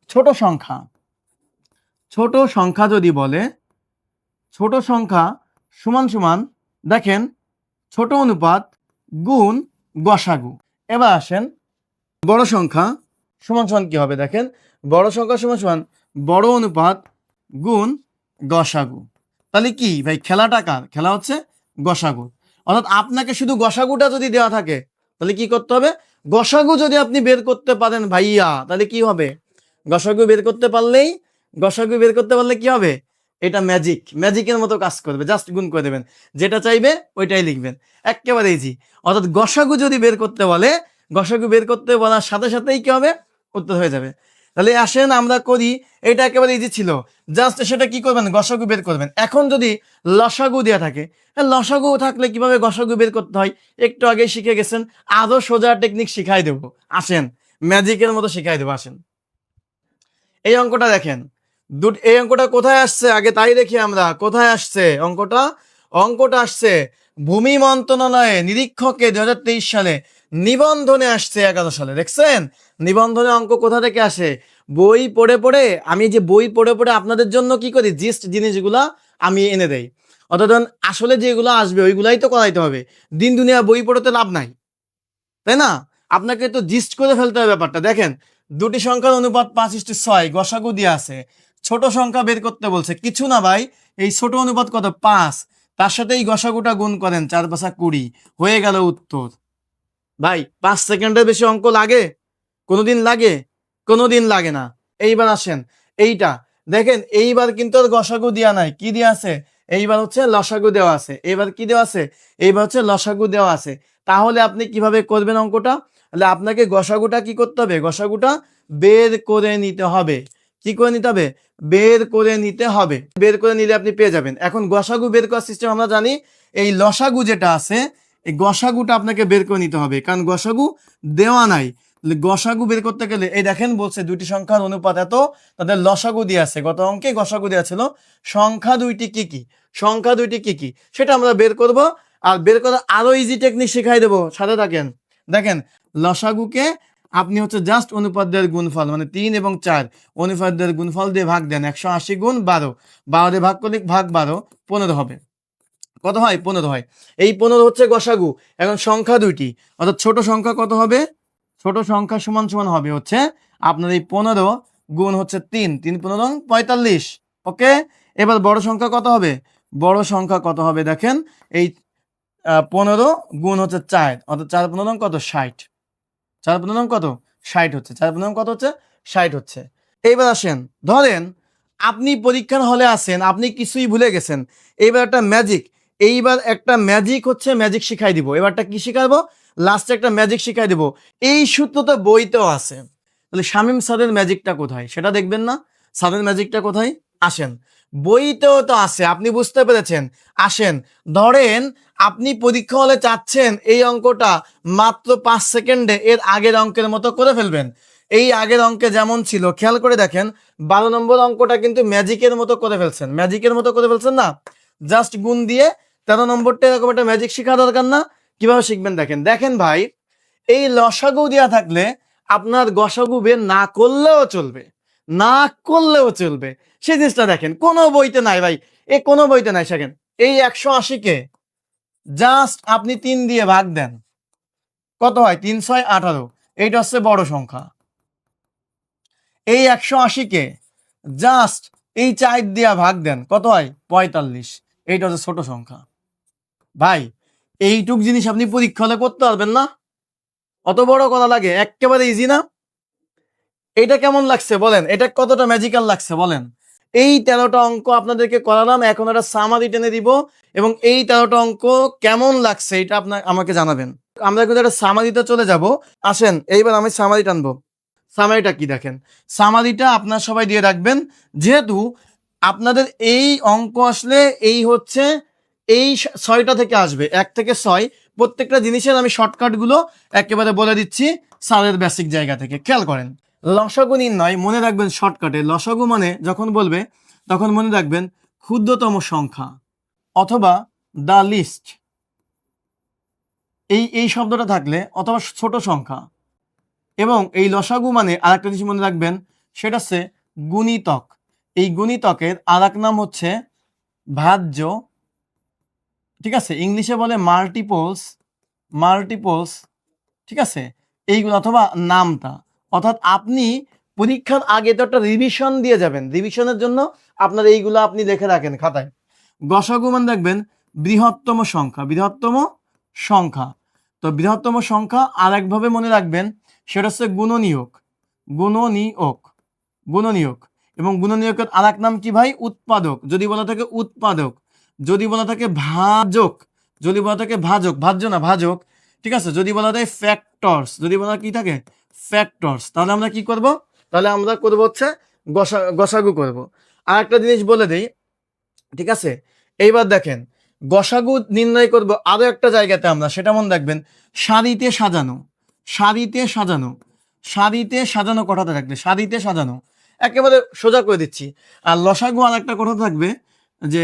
ছোট সংখ্যা, ছোট সংখ্যা যদি বলে, ছোট সংখ্যা সমান সমান দেখেন ছোট অনুপাত গুণ গসাগু। এবার আসেন বড় সংখ্যা সমান সমান কি হবে? দেখেন বড় সংখ্যা সমান সমান বড় অনুপাত গুণ গসাগু। তাহলে কি ভাই, খেলাটা কার? খেলা হচ্ছে গসাগু। অর্থাৎ আপনাকে শুধু গসাগুটা যদি দেওয়া থাকে তাহলে কি করতে হবে? গসাগু যদি আপনি বের করতে পারেন ভাইয়া, তাহলে কি হবে? গসাগু বের করতে পারলেই, গসাগু বের করতে পারলে কি হবে? এটা ম্যাজিক, ম্যাজিকের মতো কাজ করবে। জাস্ট গুণ করে দেবেন, যেটা চাইবে ওইটাই লিখবেন, একেবারে ইজি। অর্থাৎ গসাগু যদি বের করতে বলে, গসাগু বের করতে বলার সাথে সাথেই কি হবে? উত্তর হয়ে যাবে। তাহলে আসেন আমরা করি, এটা একেবারে ইজি ছিল। জাস্ট সেটা কি করবেন? গসাগু বের করবেন। এখন যদি লসাগু দেওয়া থাকে, লসাগু থাকলে কিভাবে গসাগু বের করতে হয় একটু আগে শিখে গেছেন, আরো সোজা টেকনিক শিখাই দেবো। আসেন ম্যাজিকের মতো শিখাই দেবো। আসেন এই অঙ্কটা দেখেন, এই অঙ্কটা কোথায় আসছে আগে তাই দেখি আমরা। কোথায় আসছে অঙ্কটা? অঙ্কটা আসছে ভূমি মন্ত্রণালয়ে নিরীক্ষকে 2023 সালে, নিবন্ধনে আসছে 11 সালে। দেখছেন নিবন্ধনে অঙ্ক কোথা থেকে আসে? বই পড়ে পড়ে, আমি যে বই পড়ে পড়ে আপনাদের জন্য কি করি, জিস্ট জিনিসগুলা আমি এনে দেই। অর্থাৎ আসলে যেগুলো আসবে ওইগুলাই তো করাইতে হবে। দিন দুনিয়া বই পড়তে লাভ নাই, তাই না? আপনাকে তো জিস্ট করে ফেলতে হবে ব্যাপারটা। দেখেন দুটি সংখ্যার অনুপাত 5:6, গসাগু দিয়ে আছে ছোট সংখ্যা বের করতে বলছে, কিছু না ভাই, এই ছোট অনুপাত কত 5, তার সাথে এই গসাগুটা গুণ করেন, 4 × 5 = 20, হয়ে গেল উত্তর। ভাই 5 সেকেন্ডের বেশি অঙ্ক লাগে? কোনোদিন লাগে? কোনোদিন লাগে না। এইবার আসেন এইটা দেখেন, এইবার কিন্তু আর গসাগু দেওয়া নাই, কি দেওয়া আছে? এইবার হচ্ছে লসাগু দেওয়া আছে। এবার কি দেওয়া আছে? এইবার হচ্ছে লসাগু দেওয়া আছে। তাহলে আপনি কিভাবে করবেন অঙ্কটা? তাহলে আপনাকে গসাগুটা কি করতে হবে? গসাগুটা বের করে নিতে হবে। কি করে নিতে হবে? বের করে নিতে হবে। বের করে নিলে আপনি পেয়ে যাবেন। এখন গসাগু বের করার সিস্টেম আমরা জানি। এই লসাগু যেটা আছে, এই গসাগুটা আপনাকে বের করে নিতে হবে, কারণ গসাগু দেওয়া নাই। গসাগু বের করতে গেলে এই দেখেন বলছে দুইটি সংখ্যার অনুপাত এত, তাদের লসাগু দিয়ে আছে। গত অঙ্কে গসাগু দেওয়া ছিল। সংখ্যা দুইটি কি কি, সংখ্যা দুইটি কি কি সেটা আমরা বের করব। আর বের করার আরো ইজি টেকনিক শিখাই দেবো, সাথে থাকেন। দেখেন লসাগুকে আপনি হচ্ছে জাস্ট অনুপাতের গুণফল, মানে 3 এবং 4 অনুপাতের গুণফল দিয়ে ভাগ দেন। 180 × 12, 12 দিয়ে ভাগ করলে ভাগ 12, 15 হবে। কত হয়? 15 হয়। এই 15 হচ্ছে গসাগু। এখন সংখ্যা দুইটি, অর্থাৎ ছোট সংখ্যা কত হবে? ছোট সংখ্যা সমান সমান হবে হচ্ছে আপনার এই 15 গুণ হচ্ছে 3, 3 × 15 = 45। ওকে, এবার বড় সংখ্যা কত হবে? বড় সংখ্যা কত হবে দেখেন, এই 15 গুণ হচ্ছে 4, অর্থাৎ 4 × 15 কত? 60। 4 × 15 কত? 60 হচ্ছে। 4 × 15 কত হচ্ছে? 60 হচ্ছে। এইবার আসেন, ধরেন আপনি পরীক্ষার হলে আছেন, আপনি কিছুই ভুলে গেছেন। এইবার একটা ম্যাজিক, এইবার একটা ম্যাজিক হচ্ছে ম্যাজিক শিখাই দিব। এবারটা কি শিখাবো? লাস্টে একটা ম্যাজিক শিখাই দিব। এই সূত্র তো বইতেও আছে, তাহলে শামীম স্যারের ম্যাজিকটা কোথায় সেটা দেখবেন না? স্যারের ম্যাজিকটা কোথায়? আসেন, বইতেও তো আছে, আপনি বুঝতে পেরেছেন। আসেন, ধরেন আপনি পরীক্ষা হলে চাচ্ছেন এই অঙ্কটা মাত্র 5 সেকেন্ডে এর আগের অঙ্কের মতো করে ফেলবেন। এই আগের অঙ্কে যেমন ছিল, খেয়াল করে দেখেন 12 নম্বর অঙ্কটা কিন্তু ম্যাজিকের মতো করে ফেলছেন। ম্যাজিকের মতো করে ফেলছেন না? জাস্ট গুণ দিয়ে 13 নম্বরটা এরকম একটা ম্যাজিক শেখা দরকার না? কিভাবে শিখবেন দেখেন। দেখেন ভাই, এই লসাগু দেওয়া থাকলে আপনার গসাগু বের না করলেও চলবে, না করলেও চলবে। সেই জিনিসটা দেখেন কোনো বইতে নাই ভাই, এ কোনো বইতে নাই। শেখেন এই 180-কে জাস্ট আপনি 3 দিয়ে ভাগ দেন, কত হয়? 3 × 6 = 18। এইটা হচ্ছে বড় সংখ্যা। এই 180-কে জাস্ট এই 4 দিয়ে ভাগ দেন, কত হয়? 45। এইটা হচ্ছে ছোট সংখ্যা। ভাই এইটুক জিনিস আপনি পরীক্ষা হলে করতে পারবেন না? অত বড় করা লাগে? একেবারে ইজি না? এটা কেমন লাগছে বলেন? এটা কতটা ম্যাজিক্যাল লাগছে বলেন? এই 13টা অঙ্ক আপনাদেরকে করালাম, এখন একটা সামারি টেনে দিব এবং এই 13টা অঙ্ক কেমন লাগছে এটা আপনার আমাকে জানাবেন। আমরা কিন্তু একটা সামারিতে চলে যাব। আসেন এইবার আমি সামারি টানবো। সামারিটা কি দেখেন, সামারিটা আপনার সবাই দিয়ে রাখবেন, যেহেতু আপনাদের এই অঙ্ক আসলে এই হচ্ছে এই 6টা থেকে আসবে, 1 থেকে 6। প্রত্যেকটা জিনিসের আমি শর্টকাটগুলো একেবারে বলে দিচ্ছি স্যারের বেসিক জায়গা থেকে। খেয়াল করেন, লসাগু নির্ণয় মনে রাখবেন শর্টকাটে। লসাগু মানে যখন বলবে তখন মনে রাখবেন ক্ষুদ্রতম সংখ্যা অথবা দ্য লিস্ট, এই শব্দটা থাকলে, অথবা ছোট সংখ্যা। এবং এই লসাগু মানে আরেকটা জিনিস মনে রাখবেন, সেটা হচ্ছে গুণিতক। এই গুণিতকের আরেক নাম হচ্ছে ভাজ্য, ঠিক আছে? ইংলিশে বলে মাল্টিপলস, মাল্টিপলস, ঠিক আছে? এইগুলো, অথবা নামতা। অর্থাৎ আপনি পরীক্ষার আগে তো একটা রিভিশন দিয়ে যাবেন, রিভিশনের জন্য আপনার এইগুলো আপনি লিখে রাখেন খাতায়। গসাগু মানে দেখবেন বৃহত্তম সংখ্যা, বৃহত্তম সংখ্যা। তো বৃহত্তম সংখ্যা আর একভাবে মনে রাখবেন, সেটা হচ্ছে গুণনীয়ক, গুণনীয়ক, গুণনীয়ক। এবং গুণনীয়কের আর এক নাম কি ভাই? উৎপাদক। যদি বলা থাকে উৎপাদক, যদি বলা থাকে ভাজক, যদি বলা থাকে ভাজক, ভাজ্য না ভাজক, ঠিক আছে? যদি বলা থাকে ফ্যাক্টরস, যদি বলা কি থাকে ফ্যাক্টরস, তাহলে আমরা কি করব? তাহলে আমরা করব হচ্ছে গসাগু করব। আর একটা জিনিস বলে দেই, ঠিক আছে? এইবার দেখেন গসাগু নির্ণয় করব আরো একটা জায়গাতে আমরা, সেটা মনে রাখবেন সারিতে সাজানো, সারিতে সাজানো, সারিতে সাজানো কথাটা থাকবে, সারিতে সাজানো একেবারে সোজা করে দিচ্ছি। আর লসাগু আর একটা কথা থাকবে যে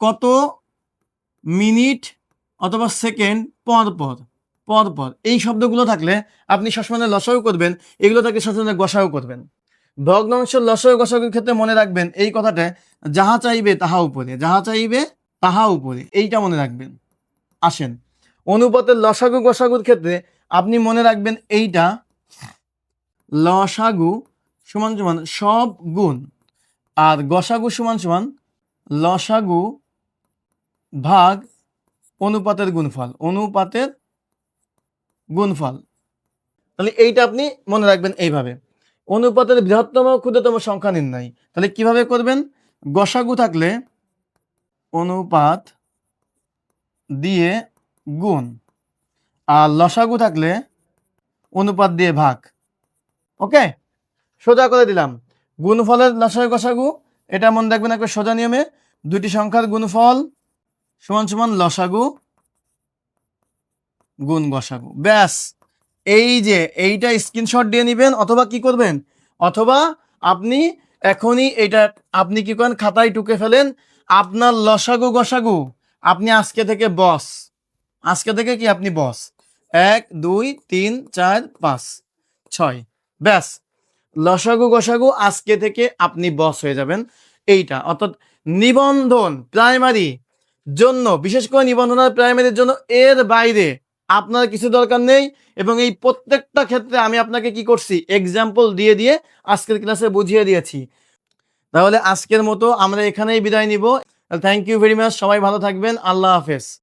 কত মিনিট অথবা সেকেন্ড পর পর, পর পর, এই শব্দগুলো থাকলে আপনি সবসময় লসাগু করবেন, এগুলো থাকলে সবসময় গসাগু করবেন। ভগ্নাংশের লসাগু গসাগুর ক্ষেত্রে মনে রাখবেন এই কথাটা, যাহা চাইবে তাহা উপরে, যাহা চাইবে তাহা উপরে, এইটা মনে রাখবেন। আসেন অনুপাতের লসাগু গসাগুর ক্ষেত্রে আপনি মনে রাখবেন এইটা, লসাগু সমান সমান সব গুণ, আর গসাগু সমান সমান লসাগু ভাগ অনুপাতের গুণফল, অনুপাতের গুণফল। তাহলে এইটা আপনি মনে রাখবেন এইভাবে, অনুপাতের বৃহত্তম ক্ষুদ্রতম সংখ্যা নির্ণয়। তাহলে কিভাবে করবেন? গসাগু থাকলে অনুপাত দিয়ে গুণ, আর লসাগু থাকলে অনুপাত দিয়ে ভাগ। ওকে, সোজা করে দিলাম। গুণফলের লসাগু গসাগু এটা মনে রাখবেন একটা সোজা নিয়মে, দুটি সংখ্যার গুণফল সমান সমান লসাগু গুণ গসাগু। ব্যাস, এই যে এইটা স্ক্রিনশট দিয়ে নেবেন, অথবা কি করবেন, অথবা আপনি এখনই এটা আপনি কি করেন খাতায় টুকে ফেলেন। আপনার লসাগু গসাগু আপনি আজকে থেকে বস, আজকে থেকে কি আপনি বস। 1 2 3 4 5 6, ব্যাস লসাগু গসাগু আজকে থেকে আপনি বস হয়ে যাবেন। এইটা অর্থাৎ নিবন্ধন প্রাইমারি জন্য, বিশেষ করে নিবন্ধন আর প্রাইমারির জন্য এর বাইরে আপনার কিছু দরকার নেই। এবং এই প্রত্যেকটা ক্ষেত্রে আমি আপনাকে কি করছি, এক্সাম্পল দিয়ে দিয়ে আজকের ক্লাসে বুঝিয়ে দিয়েছি। তাহলে আজকের মতো আমরা এখানেই বিদায় নিব। থ্যাংক ইউ ভেরি মাচ, সবাই ভালো থাকবেন, আল্লাহ হাফেজ।